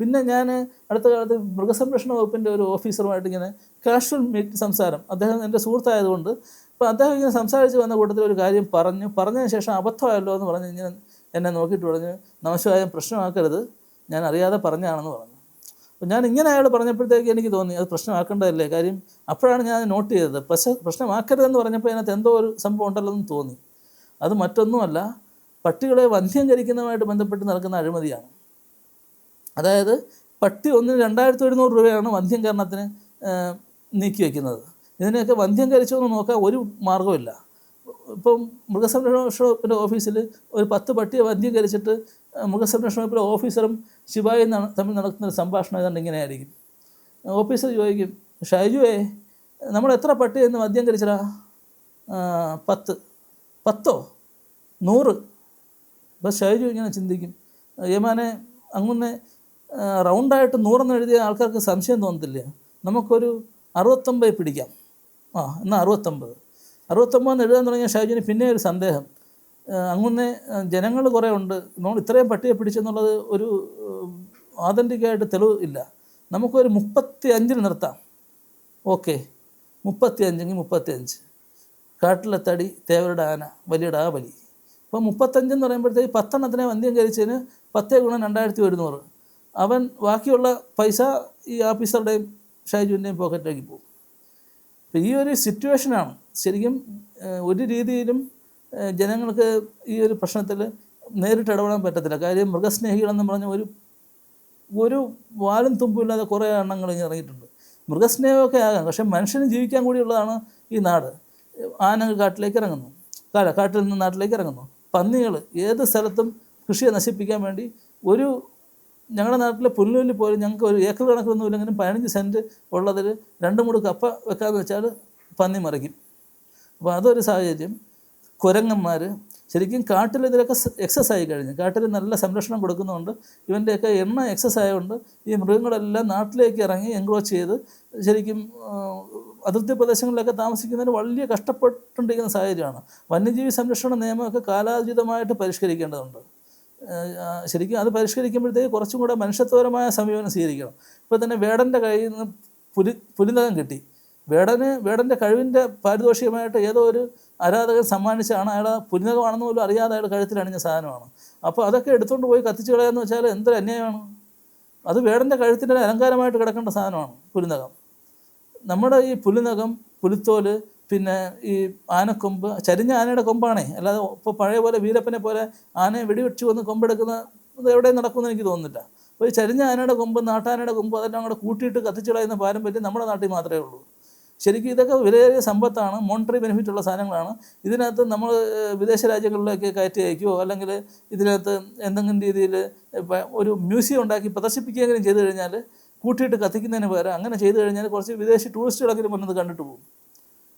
പിന്നെ ഞാൻ അടുത്ത കാലത്ത് മൃഗസംരക്ഷണ വകുപ്പിൻ്റെ ഒരു ഓഫീസറുമായിട്ട് ഇങ്ങനെ കാഷ്വൽ സംസാരം, അദ്ദേഹം എൻ്റെ സുഹൃത്തായതുകൊണ്ട്, അപ്പോൾ അദ്ദേഹം ഇങ്ങനെ സംസാരിച്ച് വന്ന കൂട്ടത്തിൽ ഒരു കാര്യം പറഞ്ഞതിന് ശേഷം അബദ്ധമായല്ലോ എന്ന് പറഞ്ഞ് ഇങ്ങനെ എന്നെ നോക്കിയിട്ട് പറഞ്ഞു, നമസ്കാരം, പ്രശ്നമാക്കരുത്, ഞാൻ അറിയാതെ പറഞ്ഞാണെന്ന് പറഞ്ഞു. അപ്പോൾ ഞാൻ ഇങ്ങനെ അയാൾ പറഞ്ഞപ്പോഴത്തേക്ക് എനിക്ക് തോന്നി അത് പ്രശ്നമാക്കേണ്ടതല്ലേ. കാര്യം അപ്പോഴാണ് ഞാൻ നോട്ട് ചെയ്തത്, പ്രശ്നമാക്കരുതെന്ന് പറഞ്ഞപ്പോൾ അതിനകത്ത് എന്തോ ഒരു സംഭവം ഉണ്ടല്ലോ എന്ന് തോന്നി. അത് മറ്റൊന്നുമല്ല, പട്ടികളെ വന്ധ്യംകരിക്കുന്നതുമായിട്ട് ബന്ധപ്പെട്ട് നടക്കുന്ന അഴിമതിയാണ്. അതായത് പട്ടി ഒന്നിന് 2100 രൂപയാണ് വന്ധ്യംകരണത്തിന് നീക്കി വയ്ക്കുന്നത്. ഇതിനെയൊക്കെ വന്ധ്യംകരിച്ചോ എന്ന് നോക്കാൻ ഒരു മാർഗ്ഗമില്ല. ഇപ്പം മൃഗസംരക്ഷണ വകുപ്പിൻ്റെ ഓഫീസിൽ ഒരു 10 പട്ടിയെ വന്ധ്യംകരിച്ചിട്ട് മൃഗസംരക്ഷണ വകുപ്പിലെ ഓഫീസറും ശിവായും തമ്മിൽ നടക്കുന്ന ഒരു സംഭാഷണം ഏതാണ്ട് ഇങ്ങനെ ആയിരിക്കും. ഓഫീസർ ചോദിക്കും, ഷൈജുവേ നമ്മൾ എത്ര പട്ടി എന്ന് വന്ധ്യംകരിച്ചടാ? 10. 10ഓ? 100? അപ്പോൾ ഷൈജു ഇങ്ങനെ ചിന്തിക്കും, യമാനെ അങ്ങനെ റൗണ്ടായിട്ട് 100 എന്ന് എഴുതിയ ആൾക്കാർക്ക് സംശയം തോന്നത്തില്ല. നമുക്കൊരു 69 പിടിക്കാം. എന്നാൽ 69 എന്ന് എഴുതാൻ തുടങ്ങിയ ഷൈജുവിന് പിന്നെ ഒരു സന്ദേഹം, അങ്ങനെ ജനങ്ങൾ കുറേ ഉണ്ട്, നമ്മൾ ഇത്രയും പട്ടിയെ പിടിച്ചെന്നുള്ളത് ഒരു ആതൻറ്റിക്കായിട്ട് തെളിവ് ഇല്ല, നമുക്കൊരു 35 നിർത്താം. ഓക്കെ, 35 35. കാട്ടിലെ തടി, തേവരുടെ ആന, വലിയുടെ ആ വലി. അപ്പോൾ 35 എന്ന് പറയുമ്പോഴത്തേക്ക് 10 എണ്ണത്തിനെ വന്ധ്യംകരിച്ചതിന് 10 × 2100. അവൻ ബാക്കിയുള്ള പൈസ ഈ ഓഫീസറുടെയും ഷൈജുവിൻ്റെയും പോക്കറ്റിലേക്ക് പോകും. അപ്പോൾ ഈ ഒരു സിറ്റുവേഷനാണ് ശരിക്കും ഒരു രീതിയിലും ജനങ്ങൾക്ക് ഈ ഒരു പ്രശ്നത്തിൽ നേരിട്ട് ഇടപെടാൻ പറ്റത്തില്ല. കാര്യം മൃഗസ്നേഹികളെന്ന് പറഞ്ഞ ഒരു വാലും തുമ്പുമില്ലാതെ കുറേ എണ്ണങ്ങൾ ഇങ്ങനെ ഇറങ്ങിയിട്ടുണ്ട്. മൃഗസ്നേഹമൊക്കെ ആകാം, പക്ഷേ മനുഷ്യന് ജീവിക്കാൻ കൂടിയുള്ളതാണ് ഈ നാട്. ആനകൾ കാട്ടിലേക്ക് ഇറങ്ങുന്നു, കാട്ടിൽ നിന്ന് നാട്ടിലേക്ക് ഇറങ്ങുന്നു. പന്നികൾ ഏത് സ്ഥലത്തും കൃഷിയെ നശിപ്പിക്കാൻ വേണ്ടി ഒരു ഞങ്ങളുടെ നാട്ടിലെ പുല്ലുവിൽ പോലും ഞങ്ങൾക്ക് ഒരു ഏക്കർ കണക്കൊന്നും ഇല്ലെങ്കിലും 15 സെൻറ്റ് ഉള്ളതിൽ 2 മൂട് കപ്പ വെക്കാമെന്ന് വെച്ചാൽ പന്നി മറിക്കും. അപ്പോൾ അതൊരു സാഹചര്യം. കുരങ്ങന്മാർ ശരിക്കും കാട്ടിൽ ഇതിലൊക്കെ എക്സസ് ആയി കഴിഞ്ഞു. കാട്ടിൽ നല്ല സംരക്ഷണം കൊടുക്കുന്നുണ്ട്. ഇവൻ്റെയൊക്കെ എണ്ണ എക്സസ് ആയതുകൊണ്ട് ഈ മൃഗങ്ങളെല്ലാം നാട്ടിലേക്ക് ഇറങ്ങി എൻക്രോച്ച് ചെയ്ത് ശരിക്കും അതിർത്തി പ്രദേശങ്ങളിലൊക്കെ താമസിക്കുന്നതിന് വലിയ കഷ്ടപ്പെട്ടുകൊണ്ടിരിക്കുന്ന സാഹചര്യമാണ്. വന്യജീവി സംരക്ഷണ നിയമമൊക്കെ കാലാതീതമായിട്ട് പരിഷ്കരിക്കേണ്ടതുണ്ട്. ശരിക്കും അത് പരിഷ്കരിക്കുമ്പോഴത്തേക്ക് കുറച്ചും കൂടെ മനുഷ്യത്വപരമായ സമീപനം സ്വീകരിക്കണം. ഇപ്പോൾ തന്നെ വേടൻ്റെ കയ്യിൽ നിന്ന് പുലിനകം കിട്ടി. വേടൻ്റെ കഴിവിൻ്റെ പാരിതോഷികമായിട്ട് ഏതോ ഒരു ആരാധകൻ സമ്മാനിച്ചാണ്. അയാൾ പുലിനകമാണെന്ന് പോലും അറിയാതെ അയാൾ കഴുത്തിലണിഞ്ഞ സാധനമാണ്. അപ്പോൾ അതൊക്കെ എടുത്തുകൊണ്ട് പോയി കത്തിച്ച് കളയാന്ന് വെച്ചാൽ എന്തൊരു അന്യായമാണ്. അത് വേടൻ്റെ കഴുത്തിൻ്റെ അലങ്കാരമായിട്ട് കിടക്കേണ്ട സാധനമാണ് പുലിനകം. നമ്മുടെ ഈ പുലിനകം, പുലിത്തോല്, പിന്നെ ഈ ആനക്കൊമ്പ്, ചരിഞ്ഞ ആനയുടെ കൊമ്പാണേ, അല്ലാതെ ഇപ്പോൾ പഴയ പോലെ വീരപ്പനെ പോലെ ആനയെ വെടിവെച്ച് വന്ന് കൊമ്പെടുക്കുന്ന ഇത് എവിടെയും നടക്കുമെന്ന് എനിക്ക് തോന്നുന്നില്ല. അപ്പോൾ ഈ ചരിഞ്ഞ ആനയുടെ കൊമ്പ്, നാട്ടാനയുടെ കൊമ്പ് അതെല്ലാം കൂടെ കൂട്ടിയിട്ട് കത്തിച്ച് കളയുന്ന പാരമ്പര്യം നമ്മുടെ നാട്ടിൽ മാത്രമേ ഉള്ളൂ. ശരിക്കും ഇതൊക്കെ വിലയേറിയ സമ്പത്താണ്, മോണിറ്ററി ബെനിഫിറ്റ് ഉള്ള സാധനങ്ങളാണ്. ഇതിനകത്ത് നമ്മൾ വിദേശ രാജ്യങ്ങളിലേക്ക് കയറ്റി അയക്കുകയോ അല്ലെങ്കിൽ ഇതിനകത്ത് എന്തെങ്കിലും രീതിയിൽ ഒരു മ്യൂസിയം ഉണ്ടാക്കി പ്രദർശിപ്പിക്കുകയെങ്കിലും ചെയ്തു കഴിഞ്ഞാൽ, കൂട്ടിയിട്ട് കത്തിക്കുന്നതിന് പകരം അങ്ങനെ ചെയ്തു കഴിഞ്ഞാൽ കുറച്ച് വിദേശി ടൂറിസ്റ്റുകളെങ്കിലും വന്നത് കണ്ടിട്ട് പോകും.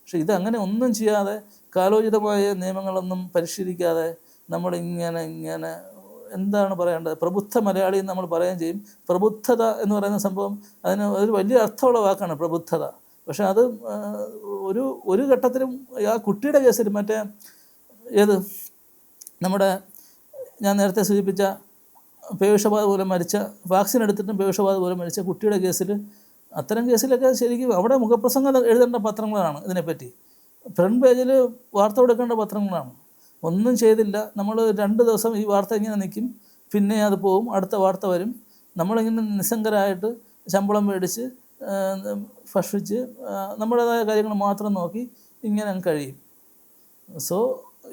പക്ഷേ ഇതങ്ങനെ ഒന്നും ചെയ്യാതെ കാലോചിതമായ നിയമങ്ങളൊന്നും പരിഷ്കരിക്കാതെ നമ്മളിങ്ങനെ എന്താണ് പറയേണ്ടത്, പ്രബുദ്ധ മലയാളി എന്ന് നമ്മൾ പറയുകയും ചെയ്യും. പ്രബുദ്ധത എന്ന് പറയുന്ന സംഭവം അതിന് ഒരു വലിയ അർത്ഥമുള്ള വാക്കാണ് പ്രബുദ്ധത. പക്ഷെ അത് ഒരു ഘട്ടത്തിലും ആ കുട്ടിയുടെ കേസിൽ മറ്റേ നമ്മുടെ ഞാൻ നേരത്തെ സൂചിപ്പിച്ച പേവിഷബാധ മൂലം മരിച്ച, വാക്സിൻ എടുത്തിട്ടും പേവിഷബാധ മൂലം മരിച്ച കുട്ടിയുടെ കേസിൽ, അത്തരം കേസിലൊക്കെ ശരിക്കും അവിടെ മുഖപ്രസംഗം എഴുതേണ്ട പത്രങ്ങളാണ്. ഇതിനെപ്പറ്റി ഫ്രണ്ട് പേജിൽ വാർത്ത കൊടുക്കേണ്ട പത്രങ്ങളാണ്. ഒന്നും ചെയ്തില്ല. നമ്മൾ 2 ദിവസം ഈ വാർത്ത ഇങ്ങനെ നിൽക്കും, പിന്നെ അത് പോവും, അടുത്ത വാർത്ത വരും. നമ്മളിങ്ങനെ നിസ്സംഗരായിട്ട് ശമ്പളം മേടിച്ച് ഭക്ഷിച്ച് നമ്മുടേതായ കാര്യങ്ങൾ മാത്രം നോക്കി ഇങ്ങനെ കഴിയും. സോ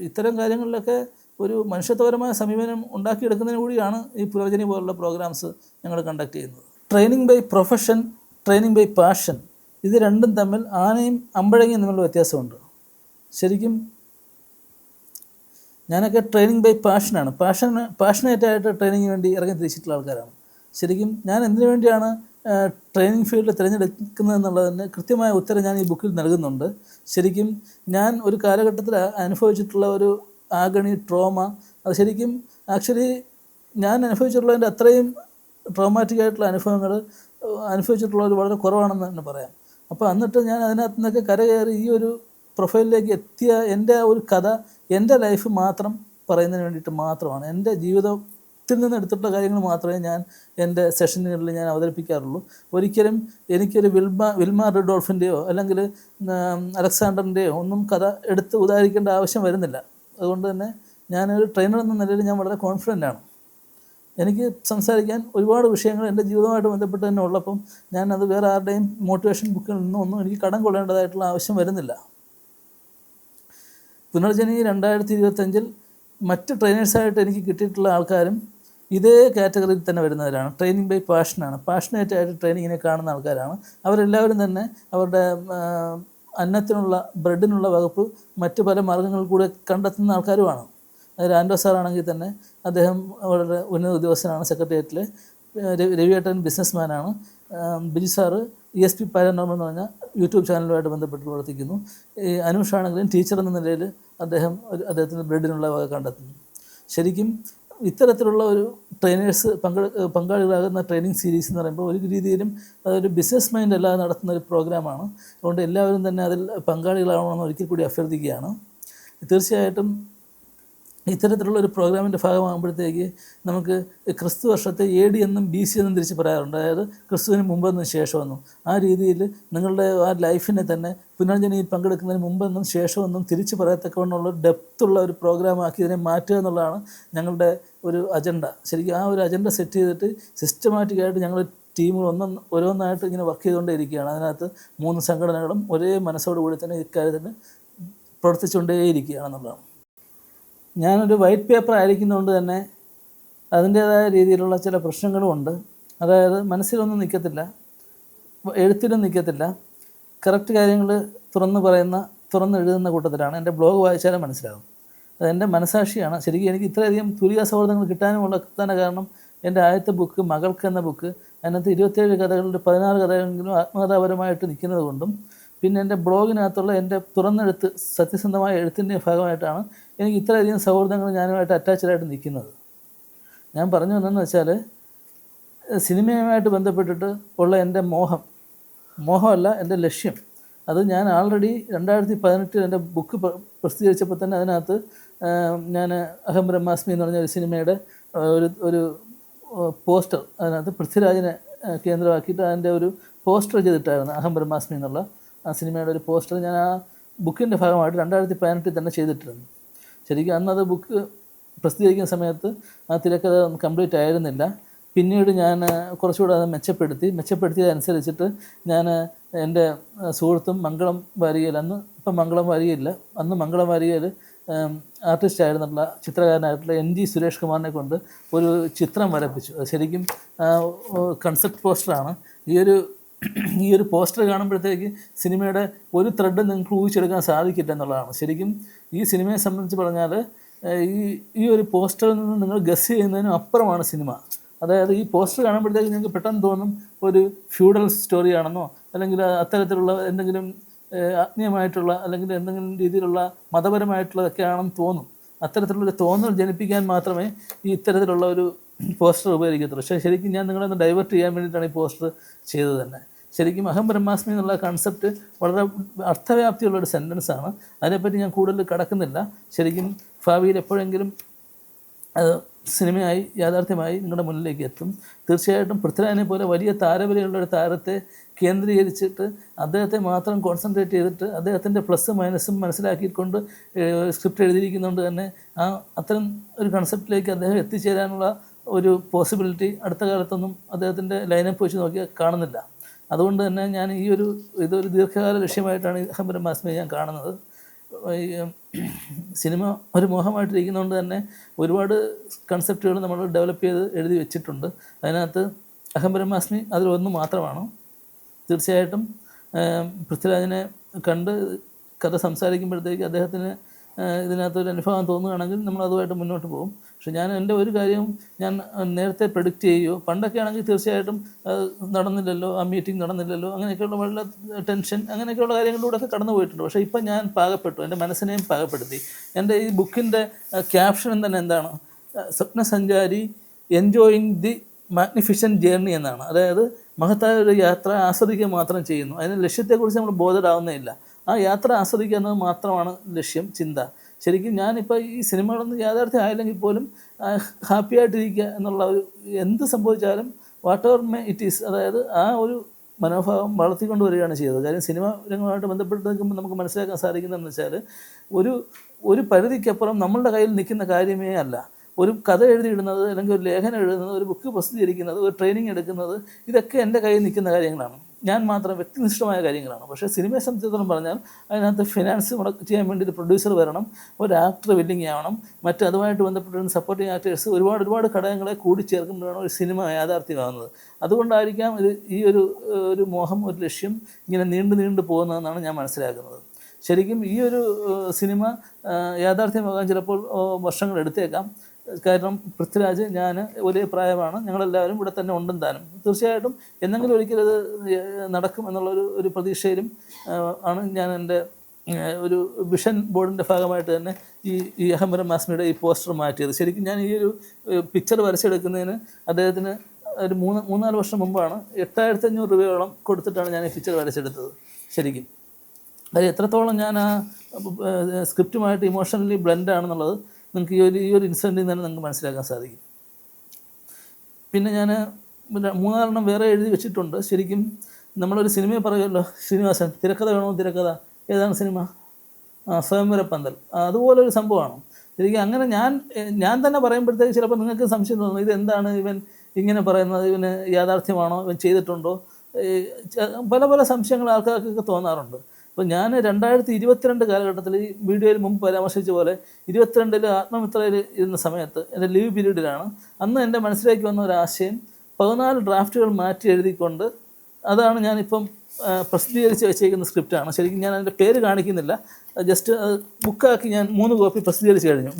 ഇത്തരം കാര്യങ്ങളിലൊക്കെ ഒരു മനുഷ്യത്വപരമായ സമീപനം ഉണ്ടാക്കിയെടുക്കുന്നതിന് കൂടിയാണ് ഈ പുനർജനി പോലുള്ള പ്രോഗ്രാംസ് ഞങ്ങൾ കണ്ടക്ട് ചെയ്യുന്നത്. Training by profession, training by passion, ഇത് രണ്ടും തമ്മിൽ ആനയും അമ്പഴങ്ങയും തമ്മിലുള്ള വ്യത്യാസമുണ്ട്. ശരിക്കും ഞാനൊക്കെ ട്രെയിനിങ് ബൈ പാഷനാണ്. പാഷനേറ്റായിട്ട് ട്രെയിനിങ്ങിന് വേണ്ടി ഇറങ്ങി തിരിച്ചിട്ടുള്ള ആൾക്കാരാണ്. ശരിക്കും ഞാൻ എന്തിനു വേണ്ടിയാണ് ട്രെയിനിങ് ഫീൽഡ് തിരഞ്ഞെടുക്കുന്നതെന്നുള്ളതിന് കൃത്യമായ ഉത്തരം ഞാൻ ഈ ബുക്കിൽ നൽകുന്നുണ്ട്. ശരിക്കും ഞാൻ ഒരു കാലഘട്ടത്തിൽ അനുഭവിച്ചിട്ടുള്ള ഒരു ആഗണി, ട്രോമ, അത് ശരിക്കും ആക്ച്വലി ഞാൻ അനുഭവിച്ചിട്ടുള്ളതിൻ്റെ അത്രയും ട്രോമാറ്റിക് ആയിട്ടുള്ള അനുഭവങ്ങൾ അനുഭവിച്ചിട്ടുള്ളവർ വളരെ കുറവാണെന്ന് തന്നെ പറയാം. അപ്പോൾ എന്നിട്ട് ഞാൻ അതിനകത്ത് നിന്നൊക്കെ കരകയറി ഈ ഒരു പ്രൊഫൈലിലേക്ക് എത്തിയ എൻ്റെ ഒരു കഥ, എൻ്റെ ലൈഫ് മാത്രം പറയുന്നതിന് വേണ്ടിയിട്ട് മാത്രമാണ്. എൻ്റെ ജീവിതത്തിൽ നിന്ന് എടുത്തിട്ടുള്ള കാര്യങ്ങൾ മാത്രമേ ഞാൻ എൻ്റെ സെഷനുകളിൽ ഞാൻ അവതരിപ്പിക്കാറുള്ളൂ. ഒരിക്കലും എനിക്കൊരു വിൽമ റിഡോൾഫിൻ്റെയോ അല്ലെങ്കിൽ അലക്സാണ്ടറിൻ്റെയോ ഒന്നും കഥ എടുത്ത് ഉദാഹരിക്കേണ്ട ആവശ്യം വരുന്നില്ല. അതുകൊണ്ട് തന്നെ ഞാനൊരു ട്രെയിനർ എന്ന നിലയിൽ ഞാൻ വളരെ കോൺഫിഡൻ്റ് ആണ്. എനിക്ക് സംസാരിക്കാൻ ഒരുപാട് വിഷയങ്ങൾ എൻ്റെ ജീവിതവുമായിട്ട് ബന്ധപ്പെട്ട് തന്നെ ഉള്ളപ്പം ഞാനത് വേറെ ആരുടെയും മോട്ടിവേഷൻ ബുക്കിൽ നിന്നൊന്നും എനിക്ക് കടം കൊള്ളേണ്ടതായിട്ടുള്ള ആവശ്യം വരുന്നില്ല. പുനർജനി 2025 മറ്റ് ട്രെയിനേഴ്സായിട്ട് എനിക്ക് കിട്ടിയിട്ടുള്ള ആൾക്കാരും ഇതേ കാറ്റഗറിയിൽ തന്നെ വരുന്നവരാണ്. Training by പാഷനാണ്. പാഷനേറ്റായിട്ട് ട്രെയിനിങ്ങിനെ കാണുന്ന ആൾക്കാരാണ്. അവരെല്ലാവരും തന്നെ അവരുടെ അന്നത്തിനുള്ള, ബ്രെഡിനുള്ള വകുപ്പ് മറ്റ് പല മാർഗ്ഗങ്ങളിൽ കൂടെ കണ്ടെത്തുന്ന ആൾക്കാരുമാണ്. അതിൽ ആൻഡോ സാറാണെങ്കിൽ തന്നെ അദ്ദേഹം വളരെ ഉന്നത ഉദ്യോഗസ്ഥനാണ് സെക്രട്ടേറിയറ്റിൽ. രവിയേട്ടൻ ബിസിനസ്മാനാണ്. ബിജു സാറ് ESP പാരാനോർമൽ എന്ന് പറഞ്ഞാൽ യൂട്യൂബ് ചാനലുമായിട്ട് ബന്ധപ്പെട്ട് പ്രവർത്തിക്കുന്നു. ഈ അനുഷാണെങ്കിലും ടീച്ചർ എന്ന നിലയിൽ അദ്ദേഹത്തിന് ബ്രെഡിനുള്ള വക കണ്ടെത്തുന്നു. ശരിക്കും ഇത്തരത്തിലുള്ള ഒരു ട്രെയിനേഴ്സ് പങ്കാളികളാകുന്ന ട്രെയിനിങ് സീരീസ് എന്ന് പറയുമ്പോൾ ഒരു രീതിയിലും അതൊരു ബിസിനസ് മൈൻഡ് അല്ലാതെ നടത്തുന്ന ഒരു പ്രോഗ്രാമാണ്. അതുകൊണ്ട് എല്ലാവരും തന്നെ അതിൽ പങ്കാളികളാവണമെന്ന് ഒരിക്കൽ കൂടി അഭ്യർത്ഥിക്കുകയാണ്. തീർച്ചയായിട്ടും ഇത്തരത്തിലുള്ള ഒരു പ്രോഗ്രാമിൻ്റെ ഭാഗമാകുമ്പോഴത്തേക്ക് നമുക്ക് ക്രിസ്തു വർഷത്തെ AD എന്നും BC എന്നും തിരിച്ച് പറയാറുണ്ട്. അതായത് ക്രിസ്തുവിന് മുമ്പെന്നും ശേഷമെന്നും. ആ രീതിയിൽ നിങ്ങളുടെ ആ ലൈഫിനെ തന്നെ പുനർജനിയിൽ പങ്കെടുക്കുന്നതിന് മുമ്പെന്നും ശേഷമെന്നും തിരിച്ച് പറയത്തക്കവണ്ണമുള്ള ഡെപ്തുള്ള ഒരു പ്രോഗ്രാമാക്കി ഇതിനെ മാറ്റുക എന്നുള്ളതാണ് ഞങ്ങളുടെ ഒരു അജണ്ട. ശരിക്കും ആ ഒരു അജണ്ട സെറ്റ് ചെയ്തിട്ട് സിസ്റ്റമാറ്റിക്കായിട്ട് ഞങ്ങൾ ടീമുകൾ ഓരോന്നായിട്ട് ഇങ്ങനെ വർക്ക് ചെയ്തുകൊണ്ടേ ഇരിക്കുകയാണ്. അതിനകത്ത് 3 സംഘടനകളും ഒരേ മനസ്സോടുകൂടി തന്നെ ഇക്കാര്യത്തിന് പ്രവർത്തിച്ചുകൊണ്ടേയിരിക്കുകയാണെന്നുള്ളതാണ്. ഞാനൊരു വൈറ്റ് പേപ്പർ ആയിരിക്കുന്നതുകൊണ്ട് തന്നെ അതിൻ്റേതായ രീതിയിലുള്ള ചില പ്രശ്നങ്ങളും ഉണ്ട്. അതായത് മനസ്സിലൊന്നും നിൽക്കത്തില്ല, എഴുത്തിലും നിൽക്കത്തില്ല. കറക്റ്റ് കാര്യങ്ങൾ തുറന്നെഴുതുന്ന കൂട്ടത്തിലാണ്. എൻ്റെ ബ്ലോഗ് വായിച്ചാലും മനസ്സിലാകും. അതെൻ്റെ മനസാക്ഷിയാണ്. ശരിക്കും എനിക്ക് ഇത്രയധികം തുലിയ സൗഹൃദങ്ങൾ കിട്ടാനുമുള്ള പ്രധാന കാരണം എൻ്റെ ആദ്യത്തെ ബുക്ക് മകൾക്ക് എന്ന ബുക്ക്, അതിനകത്ത് 27 കഥകളുടെ 16 കഥകളെങ്കിലും ആത്മകഥാപരമായിട്ട് നിൽക്കുന്നത് കൊണ്ടും പിന്നെ എൻ്റെ ബ്ലോഗിനകത്തുള്ള എൻ്റെ തുറന്നെഴുത്ത് സത്യസന്ധമായ എഴുത്തിൻ്റെ ഭാഗമായിട്ടാണ് എനിക്ക് ഇത്രയധികം സൗഹൃദങ്ങൾ ഞാനുമായിട്ട് അറ്റാച്ച്ഡായിട്ട് നിൽക്കുന്നത്. ഞാൻ പറഞ്ഞു വന്നതെന്ന് വെച്ചാൽ സിനിമയുമായിട്ട് ബന്ധപ്പെട്ടിട്ട് ഉള്ള എൻ്റെ മോഹമല്ല എൻ്റെ ലക്ഷ്യം. അത് ഞാൻ ആൾറെഡി 2018 എൻ്റെ ബുക്ക് പ്രസിദ്ധീകരിച്ചപ്പോൾ തന്നെ അതിനകത്ത് ഞാൻ അഹം ബ്രഹ്മാസ്മി എന്ന് പറഞ്ഞ ഒരു സിനിമയുടെ ഒരു പോസ്റ്റർ അതിനകത്ത് പൃഥ്വിരാജിനെ കേന്ദ്രമാക്കിയിട്ട് അതിൻ്റെ ഒരു പോസ്റ്റർ ചെയ്തിട്ടായിരുന്നു. അഹം ബ്രഹ്മാസ്മി എന്നുള്ള ആ സിനിമയുടെ ഒരു പോസ്റ്റർ ഞാൻ ആ ബുക്കിൻ്റെ ഭാഗമായിട്ട് 2018 തന്നെ ചെയ്തിട്ടിരുന്നു. ശരിക്കും അന്നത് ബുക്ക് പ്രസിദ്ധീകരിക്കുന്ന സമയത്ത് ആ തിരക്കഥ കംപ്ലീറ്റ് ആയിരുന്നില്ല. പിന്നീട് ഞാൻ കുറച്ചുകൂടെ അത് മെച്ചപ്പെടുത്തിയതനുസരിച്ചിട്ട് ഞാൻ എൻ്റെ സുഹൃത്തും മംഗളം വാരികയിൽ, ഇപ്പം മംഗളം വാരികയില്ല, അന്ന് മംഗളം വാരികയിൽ ആർട്ടിസ്റ്റായിരുന്നുള്ള ചിത്രകാരനായിട്ടുള്ള NG സുരേഷ് കുമാറിനെ കൊണ്ട് ഒരു ചിത്രം വരപ്പിച്ചു. അത് ശരിക്കും കൺസെപ്റ്റ് പോസ്റ്ററാണ്. ഈ ഒരു പോസ്റ്റർ കാണുമ്പോഴത്തേക്ക് സിനിമയുടെ ഒരു ത്രെഡ് നിങ്ങൾക്ക് ഊഹിച്ചെടുക്കാൻ സാധിക്കില്ല എന്നുള്ളതാണ്. ശരിക്കും ഈ സിനിമയെ സംബന്ധിച്ച് പറഞ്ഞാൽ ഈ ഒരു പോസ്റ്ററിൽ നിന്ന് നിങ്ങൾ ഗസ് ചെയ്യുന്നതിനും അപ്പുറമാണ് സിനിമ. അതായത് ഈ പോസ്റ്റർ കാണുമ്പോഴത്തേക്ക് നിങ്ങൾക്ക് പെട്ടെന്ന് തോന്നും ഒരു ഫ്യൂഡൽ സ്റ്റോറിയാണെന്നോ അല്ലെങ്കിൽ അത്തരത്തിലുള്ള എന്തെങ്കിലും ആത്മീയമായിട്ടുള്ള അല്ലെങ്കിൽ എന്തെങ്കിലും രീതിയിലുള്ള മതപരമായിട്ടുള്ളതൊക്കെ ആണെന്ന് തോന്നും. അത്തരത്തിലുള്ളൊരു തോന്നൽ ജനിപ്പിക്കാൻ മാത്രമേ ഈ ഇത്തരത്തിലുള്ള ഒരു പോസ്റ്റർ ഉപകരിക്കത്തുള്ളൂ. പക്ഷേ ശരിക്കും ഞാൻ നിങ്ങളൊന്ന് ഡൈവേർട്ട് ചെയ്യാൻ വേണ്ടിയിട്ടാണ് ഈ പോസ്റ്റർ ചെയ്തത് തന്നെ. ശരിക്കും അഹം ബ്രഹ്മാസ്മി എന്നുള്ള കൺസെപ്റ്റ് വളരെ അർത്ഥവ്യാപ്തിയുള്ളൊരു സെൻറ്റൻസാണ്. അതിനെപ്പറ്റി ഞാൻ കൂടുതൽ കടക്കുന്നില്ല. ശരിക്കും ഭാവിയിൽ എപ്പോഴെങ്കിലും അത് സിനിമയായി യാഥാർത്ഥ്യമായി നിങ്ങളുടെ മുന്നിലേക്ക് എത്തും. തീർച്ചയായിട്ടും പൃഥ്വിരാജിനെ പോലെ വലിയ താരവിലയുള്ള ഒരു താരത്തെ കേന്ദ്രീകരിച്ചിട്ട് അദ്ദേഹത്തെ മാത്രം കോൺസെൻട്രേറ്റ് ചെയ്തിട്ട് അദ്ദേഹത്തിൻ്റെ പ്ലസ്സും മൈനസും മനസ്സിലാക്കിക്കൊണ്ട് സ്ക്രിപ്റ്റ് എഴുതിയിരിക്കുന്നതുകൊണ്ട് തന്നെ അത്തരം ഒരു കൺസെപ്റ്റിലേക്ക് അദ്ദേഹം എത്തിച്ചേരാനുള്ള ഒരു പോസിബിലിറ്റി അടുത്ത കാലത്തൊന്നും അദ്ദേഹത്തിൻ്റെ ലൈനപ്പ് വെച്ച് നോക്കിയാൽ കാണുന്നില്ല. അതുകൊണ്ട് തന്നെ ഞാൻ ഇതൊരു ദീർഘകാല ലക്ഷ്യമായിട്ടാണ് അഹം ബ്രഹ്മാസ്മിയെ ഞാൻ കാണുന്നത്. സിനിമ ഒരു മോഹമായിട്ടിരിക്കുന്നതുകൊണ്ട് തന്നെ ഒരുപാട് കൺസെപ്റ്റുകൾ നമ്മൾ ഡെവലപ്പ് ചെയ്ത് എഴുതി വെച്ചിട്ടുണ്ട്. അതിനകത്ത് അഹം ബ്രഹ്മാസ്മി അതിലൊന്ന് മാത്രമാണ്. തീർച്ചയായിട്ടും പൃഥ്വിരാജിനെ കണ്ട് കഥ സംസാരിക്കുമ്പോഴത്തേക്ക് അദ്ദേഹത്തിന് ഇതിനകത്തൊരു അനുഭവം തോന്നുകയാണെങ്കിൽ നമ്മൾ അതുമായിട്ട് മുന്നോട്ട് പോകും. പക്ഷെ ഞാൻ എൻ്റെ ഒരു കാര്യവും ഞാൻ നേരത്തെ പ്രെഡിക്റ്റ് ചെയ്യുകയോ, പണ്ടൊക്കെ ആണെങ്കിൽ തീർച്ചയായിട്ടും നടന്നില്ലല്ലോ, ആ മീറ്റിംഗ് നടന്നില്ലല്ലോ, അങ്ങനെയൊക്കെയുള്ള വളരെ ടെൻഷൻ അങ്ങനെയൊക്കെയുള്ള കാര്യങ്ങളിലൂടെയൊക്കെ കടന്നു പോയിട്ടുണ്ട്. പക്ഷേ ഇപ്പം ഞാൻ പാകപ്പെട്ടു, എൻ്റെ മനസ്സിനെയും പാകപ്പെടുത്തി. എൻ്റെ ഈ ബുക്കിൻ്റെ ക്യാപ്ഷൻ തന്നെ എന്താണ്? Swapnasanchari enjoying the magnificent journey എന്നാണ്. അതായത് മഹത്തായ ഒരു യാത്ര ആസ്വദിക്കുക മാത്രം ചെയ്യുന്നു. അതിന് ലക്ഷ്യത്തെക്കുറിച്ച് നമ്മൾ ബോധരാകുന്നേയില്ല. ആ യാത്ര ആസ്വദിക്കുക എന്നത് മാത്രമാണ് ലക്ഷ്യം, ചിന്ത. ശരിക്കും ഞാനിപ്പോൾ ഈ സിനിമകളൊന്നും യാഥാർത്ഥ്യം ആയില്ലെങ്കിൽ പോലും ഹാപ്പി ആയിട്ടിരിക്കുക എന്നുള്ള ഒരു എന്ത് സംഭവിച്ചാലും what ever may it is, അതായത് ആ ഒരു മനോഭാവം വളർത്തിക്കൊണ്ട് വരികയാണ് ചെയ്തത്. കാര്യം സിനിമ രംഗമായിട്ട് ബന്ധപ്പെട്ട് നിൽക്കുമ്പോൾ നമുക്ക് മനസ്സിലാക്കാൻ സാധിക്കുന്നതെന്ന് വെച്ചാൽ ഒരു പരിധിക്കപ്പുറം നമ്മളുടെ കയ്യിൽ നിൽക്കുന്ന കാര്യമേ അല്ല. ഒരു കഥ എഴുതിയിടുന്നത്, അല്ലെങ്കിൽ ഒരു ലേഖനം എഴുതുന്നത്, ഒരു ബുക്ക് പ്രസിദ്ധീകരിക്കുന്നത്, ഒരു ട്രെയിനിങ് എടുക്കുന്നത്, ഇതൊക്കെ എൻ്റെ കയ്യിൽ നിൽക്കുന്ന കാര്യങ്ങളാണ്. ഞാൻ മാത്രം വ്യക്തിനിഷ്ഠമായ കാര്യങ്ങളാണ്. പക്ഷേ സിനിമയെ സംബന്ധിച്ചിടത്തോളം പറഞ്ഞാൽ അതിനകത്ത് ഫിനാൻസ് ചെയ്യാൻ വേണ്ടി ഒരു പ്രൊഡ്യൂസർ വരണം, ഒരു ആക്ടർ വില്ലിങ് ആവണം, അതുമായിട്ട് ബന്ധപ്പെട്ടിരുന്ന സപ്പോർട്ടിങ് ആക്ടേഴ്സ്, ഒരുപാട് ഘടകങ്ങളെ കൂടിച്ചേർക്കുമ്പോഴാണ് ഒരു സിനിമ യാഥാർത്ഥ്യമാകുന്നത്. അതുകൊണ്ടായിരിക്കാം ഈ ഒരു മോഹം, ഒരു ലക്ഷ്യം ഇങ്ങനെ നീണ്ടു പോകുന്നതെന്നാണ് ഞാൻ മനസ്സിലാക്കുന്നത്. ശരിക്കും ഈ ഒരു സിനിമ യാഥാർത്ഥ്യമാകാൻ ചിലപ്പോൾ വർഷങ്ങൾ എടുത്തേക്കാം. കാരണം പൃഥ്വിരാജ്, ഞാൻ ഒരേ പ്രായമാണ്, ഞങ്ങളെല്ലാവരും ഇവിടെ തന്നെ ഉണ്ടെന്ന് താനും. തീർച്ചയായിട്ടും എന്തെങ്കിലും ഒരിക്കലത് നടക്കും എന്നുള്ളൊരു പ്രതീക്ഷയിലും ആണ് ഞാൻ എൻ്റെ ഒരു വിഷൻ ബോർഡിൻ്റെ ഭാഗമായിട്ട് തന്നെ ഈ അഹം ബ്രഹ്മാസ്മിയുടെ ഈ പോസ്റ്റർ മാറ്റിയത്. ശരിക്കും ഞാൻ ഈ ഒരു പിക്ചർ വരച്ചെടുക്കുന്നതിന് അദ്ദേഹത്തിന് ഒരു 3-4 വർഷം മുമ്പാണ് 8500 രൂപയോളം കൊടുത്തിട്ടാണ് ഞാൻ ഈ പിക്ചർ വരച്ചെടുത്തത്. ശരിക്കും അത് എത്രത്തോളം ഞാൻ ആ സ്ക്രിപ്റ്റുമായിട്ട് ഇമോഷണലി ബ്ലെൻഡ് ആണെന്നുള്ളത് നിങ്ങൾക്ക് ഈ ഒരു ഇൻസിഡൻറ്റിൽ തന്നെ നിങ്ങൾക്ക് മനസ്സിലാക്കാൻ സാധിക്കും. പിന്നെ ഞാൻ 3 വേറെ എഴുതി വെച്ചിട്ടുണ്ട്. ശരിക്കും നമ്മളൊരു സിനിമയെ പറയുമല്ലോ, ശ്രീനിവാസൻ തിരക്കഥ വേണോ, തിരക്കഥ ഏതാണ് സിനിമ? സ്വയംവരപ്പന്തൽ, അതുപോലൊരു സംഭവമാണ്. ശരിക്കും അങ്ങനെ ഞാൻ തന്നെ പറയുമ്പോഴത്തേക്ക് ചിലപ്പോൾ നിങ്ങൾക്ക് സംശയം തോന്നുന്നു, ഇതെന്താണ് ഇവൻ ഇങ്ങനെ പറയുന്നത്, ഇവന് യാഥാർത്ഥ്യമാണോ, ഇവൻ ചെയ്തിട്ടുണ്ടോ, പല സംശയങ്ങൾ ആൾക്കാർക്കൊക്കെ തോന്നാറുണ്ട്. അപ്പോൾ ഞാൻ 2022 കാലഘട്ടത്തിൽ ഈ വീഡിയോയിൽ മുമ്പ് പരാമർശിച്ച പോലെ 22 ആത്മമിത്രയിൽ ഇരുന്ന സമയത്ത് എൻ്റെ ലീവ് പീരീഡിലാണ്. അന്ന് എൻ്റെ മനസ്സിലേക്ക് വന്ന ഒരാശയം 14 ഡ്രാഫ്റ്റുകൾ മാറ്റി എഴുതിക്കൊണ്ട്, അതാണ് ഞാനിപ്പം പ്രസിദ്ധീകരിച്ച് വെച്ചേക്കുന്ന സ്ക്രിപ്റ്റാണ്. ശരിക്കും ഞാൻ അതിൻ്റെ പേര് കാണിക്കുന്നില്ല, ജസ്റ്റ് ബുക്കാക്കി ഞാൻ 3 കോപ്പി പ്രസിദ്ധീകരിച്ച് കഴിഞ്ഞു.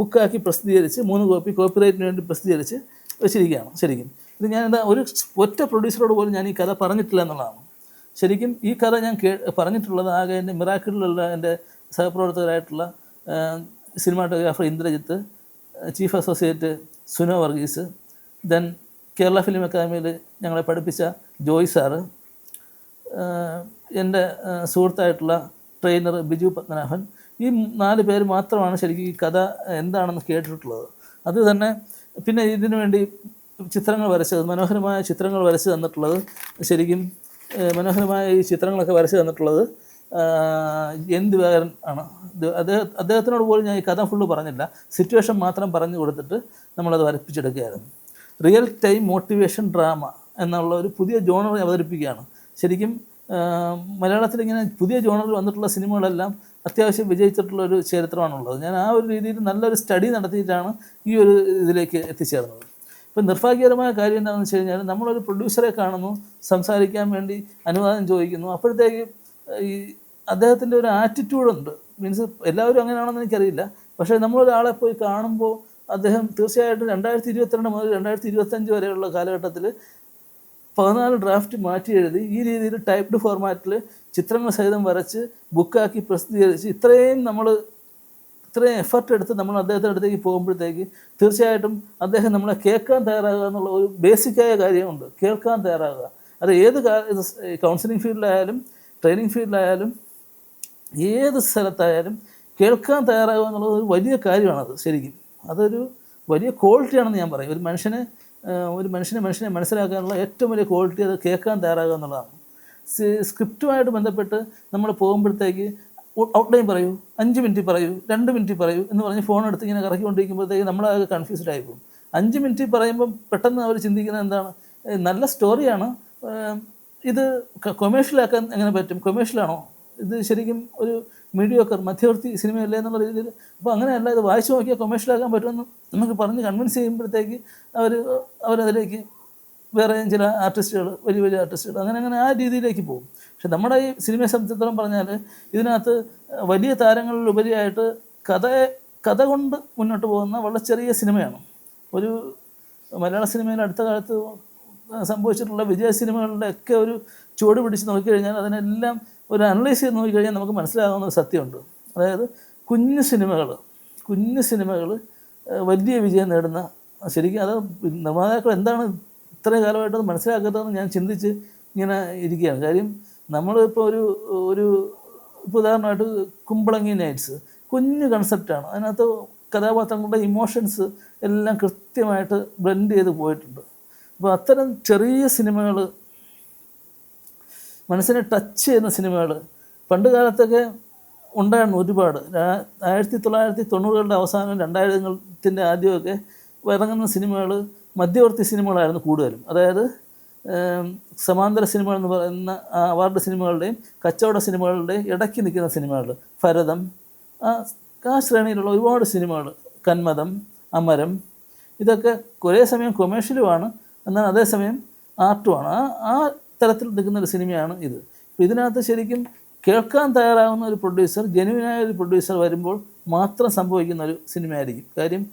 ബുക്കാക്കി പ്രസിദ്ധീകരിച്ച് 3 കോപ്പി കോപ്പിറൈറ്റിന് വേണ്ടി പ്രസിദ്ധീകരിച്ച് വെച്ചിരിക്കുകയാണ് ശരിക്കും. ഇത് ഞാൻ ഒരു ഒറ്റ പ്രൊഡ്യൂസറോട് പോലും ഞാൻ ഈ കഥ പറഞ്ഞിട്ടില്ല എന്നുള്ളതാണ്. ശരിക്കും ഈ കഥ ഞാൻ പറഞ്ഞിട്ടുള്ളത് ആകെ എൻ്റെ മിറാക്കിളിലുള്ള എൻ്റെ സഹപ്രവർത്തകരായിട്ടുള്ള cinematographer Indrajith, chief associate Suno Varghese, then Kerala film അക്കാദമിയിൽ ഞങ്ങളെ പഠിപ്പിച്ച ജോയ് സാറ്, എൻ്റെ സുഹൃത്തായിട്ടുള്ള ട്രെയിനർ ബിജു പത്മനാഭൻ, ഈ 4 പേര് മാത്രമാണ് ശരിക്കും ഈ കഥ എന്താണെന്ന് കേട്ടിട്ടുള്ളത്. അത് തന്നെ പിന്നെ ഇതിനു വേണ്ടി ചിത്രങ്ങൾ വരച്ചത്, മനോഹരമായ ചിത്രങ്ങൾ വരച്ച് തന്നിട്ടുള്ളത്, ശരിക്കും മനോഹരമായ ഈ ചിത്രങ്ങളൊക്കെ വരച്ച് തന്നിട്ടുള്ളത് എൻ ദിവാകരൻ ആണ്. അദ്ദേഹത്തിനോട് പോലും ഞാൻ ഈ കഥ ഫുള്ള് പറഞ്ഞില്ല, സിറ്റുവേഷൻ മാത്രം പറഞ്ഞു കൊടുത്തിട്ട് നമ്മളത് വരപ്പിച്ചെടുക്കുകയായിരുന്നു. റിയൽ ടൈം മോട്ടിവേഷൻ ഡ്രാമ എന്നുള്ള ഒരു പുതിയ ജോണർ അവതരിപ്പിക്കുകയാണ്. ശരിക്കും മലയാളത്തിൽ ഇങ്ങനെ പുതിയ ജോണറിൽ വന്നിട്ടുള്ള സിനിമകളെല്ലാം അത്യാവശ്യം വിജയിച്ചിട്ടുള്ളൊരു ചരിത്രമാണുള്ളത്. ഞാൻ ആ ഒരു രീതിയിൽ നല്ലൊരു സ്റ്റഡി നടത്തിയിട്ടാണ് ഈ ഒരു ഇതിലേക്ക് എത്തിച്ചേർന്നത്. ഇപ്പം നിർഭാഗ്യകരമായ കാര്യം എന്താണെന്ന് വെച്ച് കഴിഞ്ഞാൽ, നമ്മളൊരു പ്രൊഡ്യൂസറെ കാണുന്നു, സംസാരിക്കാൻ വേണ്ടി അനുവാദം ചോദിക്കുന്നു, അപ്പോഴത്തേക്ക് ഈ അദ്ദേഹത്തിൻ്റെ ഒരു ആറ്റിറ്റ്യൂഡുണ്ട്. മീൻസ് എല്ലാവരും അങ്ങനെയാണെന്ന് എനിക്കറിയില്ല, പക്ഷേ നമ്മളൊരാളെ പോയി കാണുമ്പോൾ അദ്ദേഹം തീർച്ചയായിട്ടും 2022 മുതൽ 2025 വരെയുള്ള കാലഘട്ടത്തിൽ 14 ഡ്രാഫ്റ്റ് മാറ്റി എഴുതി ഈ രീതിയിൽ ടൈപ്ഡ് ഫോർമാറ്റിൽ ചിത്രങ്ങൾ സഹിതം വരച്ച് ബുക്കാക്കി പ്രസിദ്ധീകരിച്ച് ഇത്രയും എഫർട്ട് എടുത്ത് നമ്മൾ അദ്ദേഹത്തിൻ്റെ അടുത്തേക്ക് പോകുമ്പോഴത്തേക്ക് തീർച്ചയായിട്ടും അദ്ദേഹം നമ്മളെ കേൾക്കാൻ തയ്യാറാകുക എന്നുള്ള ഒരു ബേസിക്കായ കാര്യമുണ്ട്. കേൾക്കാൻ തയ്യാറാകുക, അത് ഏത് കൗൺസിലിംഗ് ഫീൽഡിലായാലും ട്രെയിനിങ് ഫീൽഡിലായാലും ഏത് സ്ഥലത്തായാലും കേൾക്കാൻ തയ്യാറാകുക എന്നുള്ളത് ഒരു വലിയ കാര്യമാണത്. ശരിക്കും അതൊരു വലിയ ക്വാളിറ്റിയാണെന്ന് ഞാൻ പറയും. ഒരു മനുഷ്യനെ മനസ്സിലാക്കാനുള്ള ഏറ്റവും വലിയ ക്വാളിറ്റി അത് കേൾക്കാൻ തയ്യാറാകുക എന്നുള്ളതാണ്. സ്ക്രിപ്റ്റുമായിട്ട് ബന്ധപ്പെട്ട് നമ്മൾ പോകുമ്പോഴത്തേക്ക് ഔട്ട്ലൈൻ പറയൂ, 5 മിനിറ്റ് പറയൂ, 2 മിനിറ്റ് പറയൂ എന്ന് പറഞ്ഞ് ഫോൺ എടുത്ത് ഇങ്ങനെ കറക്കിക്കൊണ്ടിരിക്കുമ്പോഴത്തേക്ക് നമ്മളത് കൺഫ്യൂസ്ഡ് ആയിപ്പോകും. 5 മിനിറ്റ് പറയുമ്പം പെട്ടെന്ന് അവർ ചിന്തിക്കുന്നത് എന്താണ്, നല്ല സ്റ്റോറിയാണ്, ഇത് കൊമേഴ്ഷ്യലാക്കാൻ എങ്ങനെ പറ്റും, കൊമേഴ്ഷ്യലാണോ, ഇത് ശരിക്കും ഒരു മീഡിയോക്കർ മധ്യവർത്തി സിനിമയല്ലേ എന്നുള്ള രീതിയിൽ. അപ്പോൾ അങ്ങനെയല്ല, ഇത് വായിച്ചു നോക്കിയാൽ കൊമേഴ്ഷ്യലാക്കാൻ പറ്റുമെന്ന് നമുക്ക് പറഞ്ഞ് കൺവിൻസ് ചെയ്യുമ്പോഴത്തേക്ക് അവരതിലേക്ക് വേറെ ചില ആർട്ടിസ്റ്റുകൾ, വലിയ ആർട്ടിസ്റ്റുകൾ അങ്ങനെ ആ രീതിയിലേക്ക് പോകും. പക്ഷെ നമ്മുടെ ഈ സിനിമയെ സംബന്ധിച്ചിടത്തോളം പറഞ്ഞാൽ ഇതിനകത്ത് വലിയ താരങ്ങളിലുപരിയായിട്ട് കഥ കൊണ്ട് മുന്നോട്ട് പോകുന്ന വളരെ ചെറിയ സിനിമയാണ്. ഒരു മലയാള സിനിമയിൽ അടുത്ത കാലത്ത് സംഭവിച്ചിട്ടുള്ള വിജയ സിനിമകളുടെ ഒക്കെ ഒരു ചുവട് പിടിച്ച് നോക്കിക്കഴിഞ്ഞാൽ അതിനെല്ലാം ഒരു അനലൈസ് ചെയ്ത് നോക്കിക്കഴിഞ്ഞാൽ നമുക്ക് മനസ്സിലാകുന്ന ഒരു സത്യമുണ്ട്. അതായത് കുഞ്ഞു സിനിമകൾ വലിയ വിജയം നേടുന്ന, ശരിക്കും അത് നിർമ്മാതാക്കൾ എന്താണ് ഇത്രയും കാലമായിട്ട് അത് മനസ്സിലാക്കാത്തതെന്ന് ഞാൻ ചിന്തിച്ച് ഇങ്ങനെ ഇരിക്കുകയാണ്. കാര്യം നമ്മളിപ്പോൾ ഇപ്പോൾ ഉദാഹരണമായിട്ട് കുമ്പളങ്ങി നൈറ്റ്സ് കുഞ്ഞു കൺസെപ്റ്റാണ്, അതിനകത്ത് കഥാപാത്രങ്ങളുടെ ഇമോഷൻസ് എല്ലാം കൃത്യമായിട്ട് ബ്ലെൻഡ് ചെയ്ത് പോയിട്ടുണ്ട്. അപ്പോൾ അത്തരം ചെറിയ സിനിമകൾ, മനസ്സിനെ ടച്ച് ചെയ്യുന്ന സിനിമകൾ പണ്ട് കാലത്തൊക്കെ ഉണ്ടായിരുന്നു ഒരുപാട്. 1990കളുടെ അവസാനം 2000ത്തിൻ്റെ ആദ്യമൊക്കെ ഇറങ്ങുന്ന സിനിമകൾ മധ്യവർത്തി സിനിമകളായിരുന്നു കൂടുതലും. അതായത് സമാന്തര സിനിമകൾ എന്ന് പറയുന്ന അവാർഡ് സിനിമകളുടെയും കച്ചവട സിനിമകളുടെയും ഇടയ്ക്ക് നിൽക്കുന്ന സിനിമകൾ, ഭരതം, ആ ശ്രേണിയിലുള്ള ഒരുപാട് സിനിമകൾ, കന്മദം, അമരം, ഇതൊക്കെ കുറേ സമയം കൊമേഴ്ഷ്യലുമാണ്, എന്നാൽ അതേസമയം ആർട്ടുമാണ്. ആ തരത്തിൽ നിൽക്കുന്ന ഒരു സിനിമയാണ് ഇത്. അപ്പോൾ ഇതിനകത്ത് ശരിക്കും കേൾക്കാൻ തയ്യാറാകുന്ന ഒരു പ്രൊഡ്യൂസർ, ജെന്യുവിനായ ഒരു പ്രൊഡ്യൂസർ വരുമ്പോൾ മാത്രം സംഭവിക്കുന്ന ഒരു സിനിമയായിരിക്കും. കാര്യം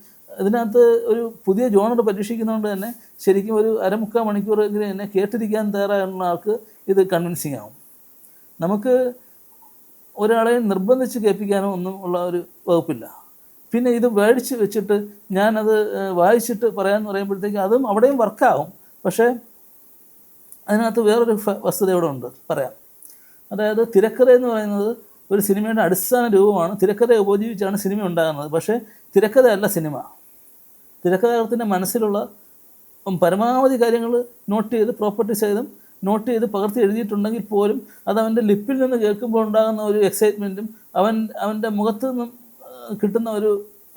ഇതിനകത്ത് ഒരു പുതിയ ജോണർ പരീക്ഷിക്കുന്നതുകൊണ്ട് തന്നെ ശരിക്കും ഒരു 1/4 മണിക്കൂറെങ്കിലും എന്നെ കേട്ടിരിക്കാൻ തയ്യാറാകുന്ന ആൾക്ക് ഇത് കൺവിൻസിങ് ആവും. നമുക്ക് ഒരാളെ നിർബന്ധിച്ച് കേൾപ്പിക്കാനോ ഒന്നും ഉള്ള ഒരു വകുപ്പില്ല. പിന്നെ ഇത് മേടിച്ച് വെച്ചിട്ട് ഞാനത് വായിച്ചിട്ട് പറയാമെന്ന് പറയുമ്പോഴത്തേക്ക് അതും അവിടെയും വർക്കാവും. പക്ഷേ അതിനകത്ത് വേറൊരു വസ്തുത ഇവിടെ ഉണ്ട്, പറയാം. അതായത് തിരക്കഥ എന്ന് പറയുന്നത് ഒരു സിനിമയുടെ അടിസ്ഥാന രൂപമാണ്. തിരക്കഥ ഉപജീവിച്ചാണ് സിനിമ ഉണ്ടാകുന്നത്. പക്ഷേ തിരക്കഥയല്ല സിനിമ. തിരക്കഥാകൃത്തിൻ്റെ മനസ്സിലുള്ള പരമാവധി കാര്യങ്ങൾ നോട്ട് ചെയ്ത് പ്രോപ്പർട്ടി സഹിതം നോട്ട് ചെയ്ത് പകർത്തി എഴുതിയിട്ടുണ്ടെങ്കിൽ പോലും അത് അവൻ്റെ ലിപ്പിൽ നിന്ന് കേൾക്കുമ്പോൾ ഉണ്ടാകുന്ന ഒരു എക്സൈറ്റ്മെൻറ്റും അവൻ്റെ മുഖത്ത് നിന്നും കിട്ടുന്ന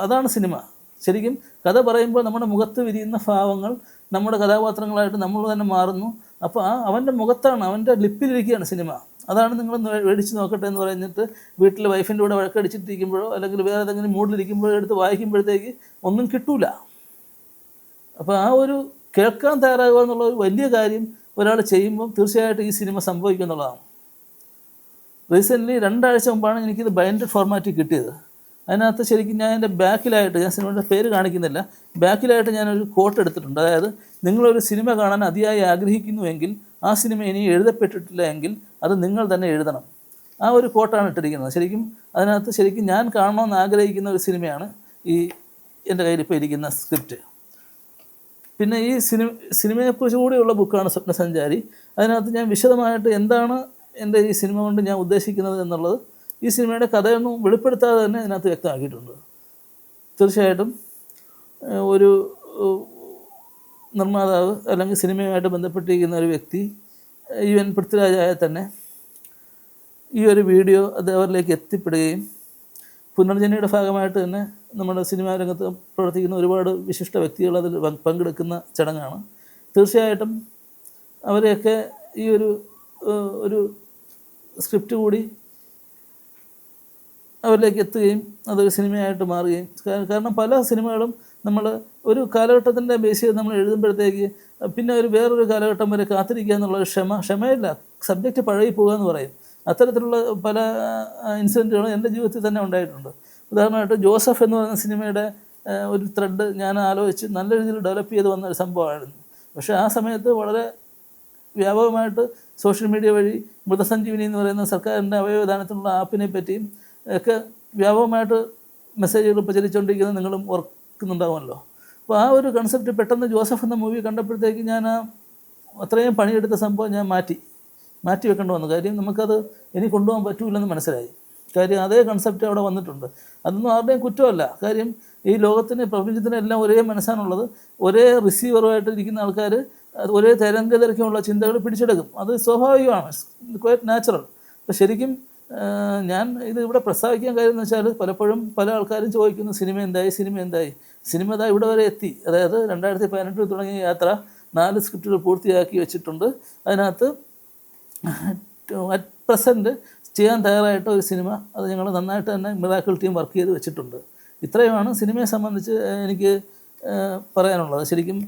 അതാണ് സിനിമ. ശരിക്കും കഥ പറയുമ്പോൾ നമ്മുടെ മുഖത്ത് വിരിയുന്ന ഭാവങ്ങൾ നമ്മുടെ കഥാപാത്രങ്ങളായിട്ട് നമ്മൾ തന്നെ മാറുന്നു. അപ്പോൾ അവൻ്റെ മുഖത്താണ്, അവൻ്റെ ലിപ്പിലിരിക്കുകയാണ് സിനിമ. അതാണ് നിങ്ങളൊന്ന് മേടിച്ച് നോക്കട്ടെ എന്ന് പറഞ്ഞിട്ട് വീട്ടിൽ വൈഫിൻ്റെ കൂടെ വഴക്കടിച്ചിട്ടിരിക്കുമ്പോഴോ അല്ലെങ്കിൽ വേറെ ഏതെങ്കിലും മൂഡിലിരിക്കുമ്പോഴോ എടുത്ത് വായിക്കുമ്പോഴത്തേക്ക് ഒന്നും കിട്ടൂല. അപ്പോൾ ആ ഒരു കേൾക്കാൻ തയ്യാറാകുക എന്നുള്ള ഒരു വലിയ കാര്യം ഒരാൾ ചെയ്യുമ്പം തീർച്ചയായിട്ടും ഈ സിനിമ സംഭവിക്കും എന്നുള്ളതാണ്. റീസെൻ്റ്ലി 2 ആഴ്ച മുമ്പാണ് എനിക്കിത് ബൈൻഡഡ് ഫോർമാറ്റിൽ കിട്ടിയത്. അതിനകത്ത് ശരിക്കും ഞാൻ എൻ്റെ ബാക്കിലായിട്ട്, ഞാൻ സിനിമയുടെ പേര് കാണിക്കുന്നില്ല, ബാക്കിലായിട്ട് ഞാനൊരു കോട്ട് എടുത്തിട്ടുണ്ട്. അതായത് നിങ്ങളൊരു സിനിമ കാണാൻ അതിയായി ആഗ്രഹിക്കുന്നുവെങ്കിൽ ആ സിനിമ ഇനി എഴുതപ്പെട്ടിട്ടില്ല എങ്കിൽ അത് നിങ്ങൾ തന്നെ എഴുതണം. ആ ഒരു കോട്ടാണ് ഇട്ടിരിക്കുന്നത്. ശരിക്കും അതിനകത്ത് ശരിക്കും ഞാൻ കാണണമെന്ന് ആഗ്രഹിക്കുന്ന ഒരു സിനിമയാണ് ഈ എൻ്റെ കയ്യിൽ ഇപ്പോൾ ഇരിക്കുന്ന സ്ക്രിപ്റ്റ്. പിന്നെ ഈ സിനിമയെക്കുറിച്ച് കൂടിയുള്ള ബുക്കാണ് സ്വപ്നസഞ്ചാരി. അതിനകത്ത് ഞാൻ വിശദമായിട്ട് എന്താണ് എൻ്റെ ഈ സിനിമ കൊണ്ട് ഞാൻ ഉദ്ദേശിക്കുന്നത് എന്നുള്ളത് ഈ സിനിമയുടെ കഥയൊന്നും വെളിപ്പെടുത്താതെ തന്നെ ഇതിനകത്ത് വ്യക്തമാക്കിയിട്ടുണ്ട്. തീർച്ചയായിട്ടും ഒരു നിർമ്മാതാവ് അല്ലെങ്കിൽ സിനിമയുമായിട്ട് ബന്ധപ്പെട്ടിരിക്കുന്ന ഒരു വ്യക്തി UN പൃഥ്വിരാജായാൽ തന്നെ ഈ ഒരു വീഡിയോ അവരിലേക്ക് എത്തിപ്പെടുകയും പുനർജനിയുടെ ഭാഗമായിട്ട് തന്നെ നമ്മുടെ സിനിമാ രംഗത്ത് പ്രവർത്തിക്കുന്ന ഒരുപാട് വിശിഷ്ട വ്യക്തികൾ അതിൽ പങ്കെടുക്കുന്ന ചടങ്ങാണ്. തീർച്ചയായിട്ടും അവരെയൊക്കെ ഈ ഒരു സ്ക്രിപ്റ്റ് കൂടി അവരിലേക്ക് എത്തുകയും അതൊരു സിനിമയായിട്ട് മാറുകയും, കാരണം പല സിനിമകളും നമ്മൾ ഒരു കാലഘട്ടത്തിൻ്റെ ബേസ് ചെയ്ത് നമ്മൾ എഴുതുമ്പോഴത്തേക്ക് പിന്നെ വേറൊരു കാലഘട്ടം വരെ കാത്തിരിക്കുക എന്നുള്ളൊരു ക്ഷമയില്ല, സബ്ജക്റ്റ് പഴകി പോകുക എന്ന് പറയും. അത്തരത്തിലുള്ള പല ഇൻസിഡൻറ്റുകളും എൻ്റെ ജീവിതത്തിൽ തന്നെ ഉണ്ടായിട്ടുണ്ട്. ഉദാഹരണമായിട്ട് ജോസഫ് എന്ന് പറയുന്ന സിനിമയുടെ ഒരു ത്രെഡ് ഞാൻ ആലോചിച്ച് നല്ല രീതിയിൽ ഡെവലപ്പ് ചെയ്ത് വന്ന ഒരു സംഭവമായിരുന്നു. പക്ഷേ ആ സമയത്ത് വളരെ വ്യാപകമായിട്ട് സോഷ്യൽ മീഡിയ വഴി മൃതസഞ്ജീവിനി എന്ന് പറയുന്ന സർക്കാരിൻ്റെ അവയവദാനത്തിനുള്ള ആപ്പിനെ പറ്റിയും ഒക്കെ വ്യാപകമായിട്ട് മെസ്സേജുകൾ പ്രചരിച്ചുകൊണ്ടിരിക്കുന്നത് നിങ്ങളും ഓർക്കുന്നുണ്ടാവുമല്ലോ. അപ്പോൾ ആ ഒരു കൺസെപ്റ്റ് പെട്ടെന്ന് ജോസഫ് എന്ന മൂവി കണ്ടപ്പോഴത്തേക്ക് ഞാൻ അത്രയും പണിയെടുത്ത സംഭവം ഞാൻ മാറ്റി വെക്കേണ്ടി വന്നു. കാര്യം നമുക്കത് ഇനി കൊണ്ടുപോകാൻ പറ്റൂലെന്ന് മനസ്സിലായി. കാര്യം അതേ കൺസെപ്റ്റ് അവിടെ വന്നിട്ടുണ്ട്. അതൊന്നും ആരുടെയും കുറ്റമല്ല. കാര്യം ഈ ലോകത്തിന് പ്രപഞ്ചത്തിന് എല്ലാം ഒരേ മനസ്സാണുള്ളത്. ഒരേ റിസീവറുമായിട്ട് ഇരിക്കുന്ന ആൾക്കാർ ഒരേ തരംഗദൈർഘ്യമുള്ള ചിന്തകൾ പിടിച്ചെടുക്കും. അത് സ്വാഭാവികമാണ്, ക്വയറ്റ് നാച്ചുറൽ. അപ്പോൾ ശരിക്കും ഞാൻ ഇത് ഇവിടെ പ്രസ്താവിക്കാൻ കാര്യം എന്ന് വെച്ചാൽ പലപ്പോഴും പല ആൾക്കാരും ചോദിക്കുന്നു സിനിമ എന്തായി. സിനിമ ഇതാ ഇവിടെ വരെ എത്തി. അതായത് 2018 തുടങ്ങിയ യാത്ര 4 സ്ക്രിപ്റ്റുകൾ പൂർത്തിയാക്കി വെച്ചിട്ടുണ്ട്. അതിനകത്ത് അറ്റ് പ്രസൻറ്റ് ചെയ്യാൻ തയ്യാറായിട്ട് ഒരു സിനിമ, അത് ഞങ്ങൾ നന്നായിട്ട് തന്നെ മിറാക്കിൾ ടീം വർക്ക് ചെയ്ത് വെച്ചിട്ടുണ്ട്. ഇത്രയുമാണ് സിനിമയെ സംബന്ധിച്ച് എനിക്ക് പറയാനുള്ളത്. ശരിക്കും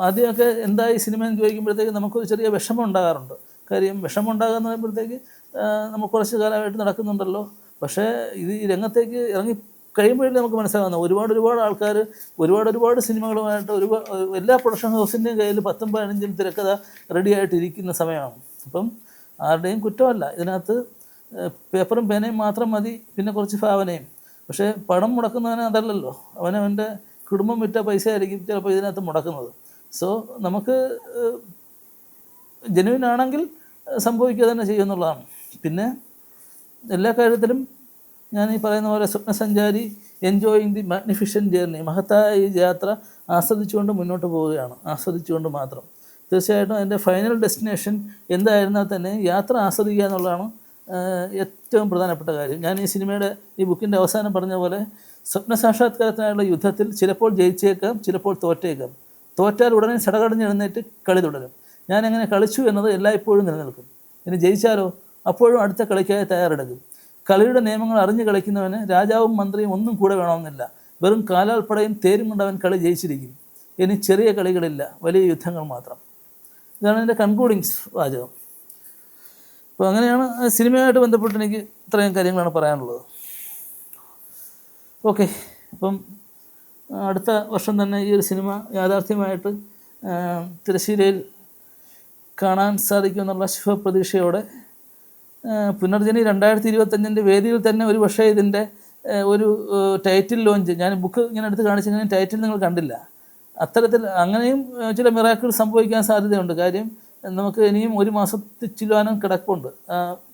ആദ്യമൊക്കെ എന്തായി സിനിമ എന്ന് ചോദിക്കുമ്പോഴത്തേക്ക് നമുക്കൊരു ചെറിയ വിഷമം ഉണ്ടാകാറുണ്ട്. കാര്യം വിഷമം ഉണ്ടാകാന്ന് പറയുമ്പോഴത്തേക്ക് നമ്മൾ കുറച്ച് കാലമായിട്ട് നടക്കുന്നുണ്ടല്ലോ. പക്ഷേ ഈ രംഗത്തേക്ക് ഇറങ്ങി കഴിയുമ്പോഴേ നമുക്ക് മനസ്സിലാകുന്ന ഒരുപാട് ആൾക്കാർ ഒരുപാട് സിനിമകളുമായിട്ട് എല്ലാ പ്രൊഡക്ഷൻ ഹൗസിൻ്റെയും കയ്യിൽ 10ഉം 15ഉം തിരക്കഥ റെഡിയായിട്ടിരിക്കുന്ന സമയമാണ്. അപ്പം ആരുടെയും കുറ്റമല്ല. ഇതിനകത്ത് പേപ്പറും പേനയും മാത്രം മതി, പിന്നെ കുറച്ച് ഭാവനയും. പക്ഷേ പണം മുടക്കുന്നവന് അതല്ലല്ലോ, അവനവൻ്റെ കുടുംബം വിറ്റ പൈസ ആയിരിക്കും ചിലപ്പോൾ ഇതിനകത്ത് മുടക്കുന്നത്. സോ നമുക്ക് ജെന്യുവിൻ ആണെങ്കിൽ സംഭവിക്കുക തന്നെ ചെയ്യുമെന്നുള്ളതാണ്. പിന്നെ എല്ലാ കാര്യത്തിലും ഞാൻ ഈ പറയുന്ന പോലെ Swapnasanchari enjoying the magnificent journey, മഹത്തായ ഈ യാത്ര ആസ്വദിച്ചുകൊണ്ട് മുന്നോട്ട് പോവുകയാണ്, ആസ്വദിച്ചുകൊണ്ട് മാത്രം. തീർച്ചയായിട്ടും അതിൻ്റെ ഫൈനൽ ഡെസ്റ്റിനേഷൻ എന്തായിരുന്നാൽ തന്നെ യാത്ര ആസ്വദിക്കുക എന്നുള്ളതാണ് ഏറ്റവും പ്രധാനപ്പെട്ട കാര്യം. ഞാൻ ഈ സിനിമയുടെ ഈ ബുക്കിൻ്റെ അവസാനം പറഞ്ഞ പോലെ സ്വപ്ന സാക്ഷാത്കാരത്തിനായുള്ള യുദ്ധത്തിൽ ചിലപ്പോൾ ജയിച്ചേക്കാം, ചിലപ്പോൾ തോറ്റേക്കാം. തോറ്റാൽ ഉടനെ ചടകടഞ്ഞ് എഴുന്നേറ്റ് കളി തുടരും. ഞാൻ എങ്ങനെ കളിച്ചു എന്നത് എല്ലായ്പ്പോഴും നിലനിൽക്കും. ഇനി ജയിച്ചാലോ അപ്പോഴും അടുത്ത കളിക്കായി തയ്യാറെടുക്കും. കളിയുടെ നിയമങ്ങൾ അറിഞ്ഞു കളിക്കുന്നവന് രാജാവും മന്ത്രിയും ഒന്നും കൂടെ വേണമെന്നില്ല. വെറും കാലാൾപ്പടയും തേരും കൊണ്ട് അവൻ കളി ജയിച്ചിരിക്കും. ഇനി ചെറിയ കളികളില്ല, വലിയ യുദ്ധങ്ങൾ മാത്രം. ഇതാണ് എൻ്റെ കൺക്ലൂഡിങ്സ് വാചകം. അപ്പോൾ അങ്ങനെയാണ് സിനിമയായിട്ട് ബന്ധപ്പെട്ട് എനിക്ക് ഇത്രയും കാര്യങ്ങളാണ് പറയാനുള്ളത്. ഓക്കെ, അപ്പം അടുത്ത വർഷം തന്നെ ഈ ഒരു സിനിമ യാഥാർത്ഥ്യമായിട്ട് തിരശ്ശീലയിൽ കാണാൻ സാധിക്കുമെന്നുള്ള ശുഭപ്രതീക്ഷയോടെ പുനർജനി 2025 വേദിയിൽ തന്നെ ഒരു പക്ഷേ ഇതിൻ്റെ ഒരു ടൈറ്റിൽ ലോഞ്ച്, ഞാൻ ബുക്ക് ഇങ്ങനെ എടുത്ത് കാണിച്ചെങ്കിലും ടൈറ്റിൽ നിങ്ങൾ കണ്ടില്ല. അത്തരത്തിൽ അങ്ങനെയും ചില മിറാക്കിൾ സംഭവിക്കാൻ സാധ്യതയുണ്ട്. കാര്യം നമുക്ക് ഇനിയും 1 മാസത്തിച്ചില്ലാനും കിടപ്പുണ്ട്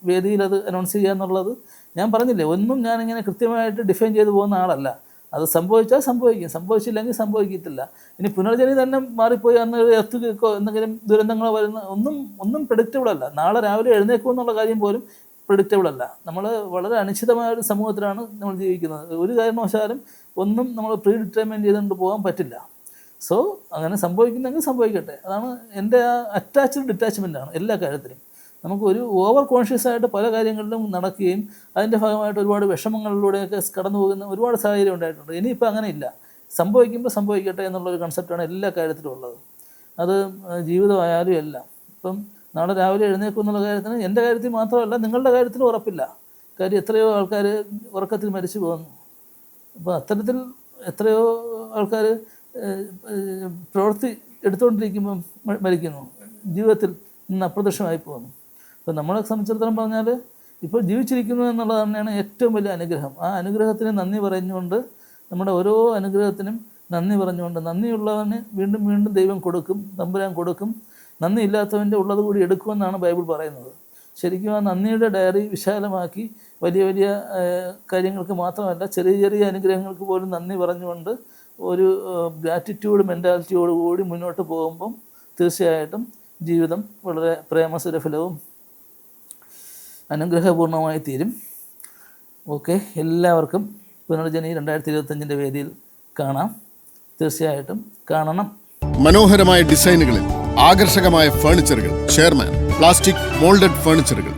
വേദിയിൽ അത് അനൗൺസ് ചെയ്യുക എന്നുള്ളത്. ഞാൻ പറഞ്ഞില്ലേ, ഒന്നും ഞാനിങ്ങനെ കൃത്യമായിട്ട് ഡിഫൈൻ ചെയ്തു പോകുന്ന ആളല്ല. അത് സംഭവിച്ചാൽ സംഭവിക്കും, സംഭവിച്ചില്ലെങ്കിൽ സംഭവിക്കത്തില്ല. ഇനി പുനർജനി തന്നെ മാറിപ്പോയി അന്ന് എത്തുകയോ എന്തെങ്കിലും ദുരന്തങ്ങളോ വരുന്ന ഒന്നും പ്രെഡിക്റ്റബിൾ അല്ല. നാളെ രാവിലെ എഴുന്നേക്കും എന്നുള്ള കാര്യം പോലും പ്രെഡിക്റ്റബിൾ അല്ല. നമ്മൾ വളരെ അനിശ്ചിതമായ ഒരു സമൂഹത്തിലാണ് നമ്മൾ ജീവിക്കുന്നത്. ഒരു കാരണവശാലും ഒന്നും നമ്മൾ പ്രീ ഡിറ്റർമൈൻ ചെയ്തുകൊണ്ട് പോകാൻ പറ്റില്ല. സോ അങ്ങനെ സംഭവിക്കുന്നെങ്കിൽ സംഭവിക്കട്ടെ. അതാണ് എൻ്റെ ആ അറ്റാച്ച്ഡ് ഡിറ്റാച്ച്മെൻറ്റാണ് എല്ലാ കാര്യത്തിലും. നമുക്ക് ഒരു ഓവർ കോൺഷ്യസ് ആയിട്ട് പല കാര്യങ്ങളിലും നടക്കുകയും അതിൻ്റെ ഭാഗമായിട്ട് ഒരുപാട് വിഷമങ്ങളിലൂടെയൊക്കെ കടന്നു പോകുന്ന ഒരുപാട് സാഹചര്യം ഉണ്ടായിട്ടുണ്ട്. ഇനിയിപ്പോൾ അങ്ങനെ ഇല്ല. സംഭവിക്കുമ്പോൾ സംഭവിക്കട്ടെ എന്നുള്ളൊരു കൺസെപ്റ്റാണ് എല്ലാ കാര്യത്തിലും ഉള്ളത്. അത് ജീവിതമായാലും എല്ലാം. ഇപ്പം നാളെ രാവിലെ എഴുന്നേക്കും എന്നുള്ള കാര്യത്തിന് എൻ്റെ കാര്യത്തിൽ മാത്രമല്ല നിങ്ങളുടെ കാര്യത്തിലും ഉറപ്പില്ല. കാര്യം എത്രയോ ആൾക്കാർ ഉറക്കത്തിൽ മരിച്ചു പോകുന്നു. അപ്പോൾ അത്തരത്തിൽ എത്രയോ ആൾക്കാർ പ്രവൃത്തി എടുത്തുകൊണ്ടിരിക്കുമ്പം മരിക്കുന്നു, ജീവിതത്തിൽ നിന്ന് അപ്രത്യക്ഷമായി പോകുന്നു. അപ്പോൾ നമ്മളെ സംബന്ധിച്ചിടത്തോളം പറഞ്ഞാൽ ഇപ്പോൾ ജീവിച്ചിരിക്കുന്നു എന്നുള്ളത് തന്നെയാണ് ഏറ്റവും വലിയ അനുഗ്രഹം. ആ അനുഗ്രഹത്തിന് നന്ദി പറഞ്ഞുകൊണ്ട്, നമ്മുടെ ഓരോ അനുഗ്രഹത്തിനും നന്ദി പറഞ്ഞുകൊണ്ട്, നന്ദിയുള്ളവന് വീണ്ടും വീണ്ടും ദൈവം കൊടുക്കും, തമ്പുരാൻ കൊടുക്കും. നന്ദി ഇല്ലാത്തവൻ്റെ ഉള്ളത് കൂടി എടുക്കുമെന്നാണ് ബൈബിൾ പറയുന്നത്. ശരിക്കും ആ നന്ദിയുടെ ഡയറി വിശാലമാക്കി വലിയ വലിയ കാര്യങ്ങൾക്ക് മാത്രമല്ല, ചെറിയ ചെറിയ അനുഗ്രഹങ്ങൾക്ക് പോലും നന്ദി പറഞ്ഞുകൊണ്ട് ഒരു ഗ്രാറ്റിറ്റ്യൂഡ് മെൻറ്റാലിറ്റിയോടുകൂടി മുന്നോട്ട് പോകുമ്പം തീർച്ചയായിട്ടും ജീവിതം വളരെ പ്രേമസുരഫലവും അനുഗ്രഹപൂർണമായി തീരും. ഓക്കെ, എല്ലാവർക്കും പുനർജനി 2025 വേദിയിൽ കാണാം. തീർച്ചയായിട്ടും കാണണം. മനോഹരമായ ഡിസൈനുകളിൽ ആകർഷകമായ ഫർണിച്ചറുകൾ, ചെയർമാൻ പ്ലാസ്റ്റിക് മോൾഡഡ് ഫർണിച്ചറുകൾ.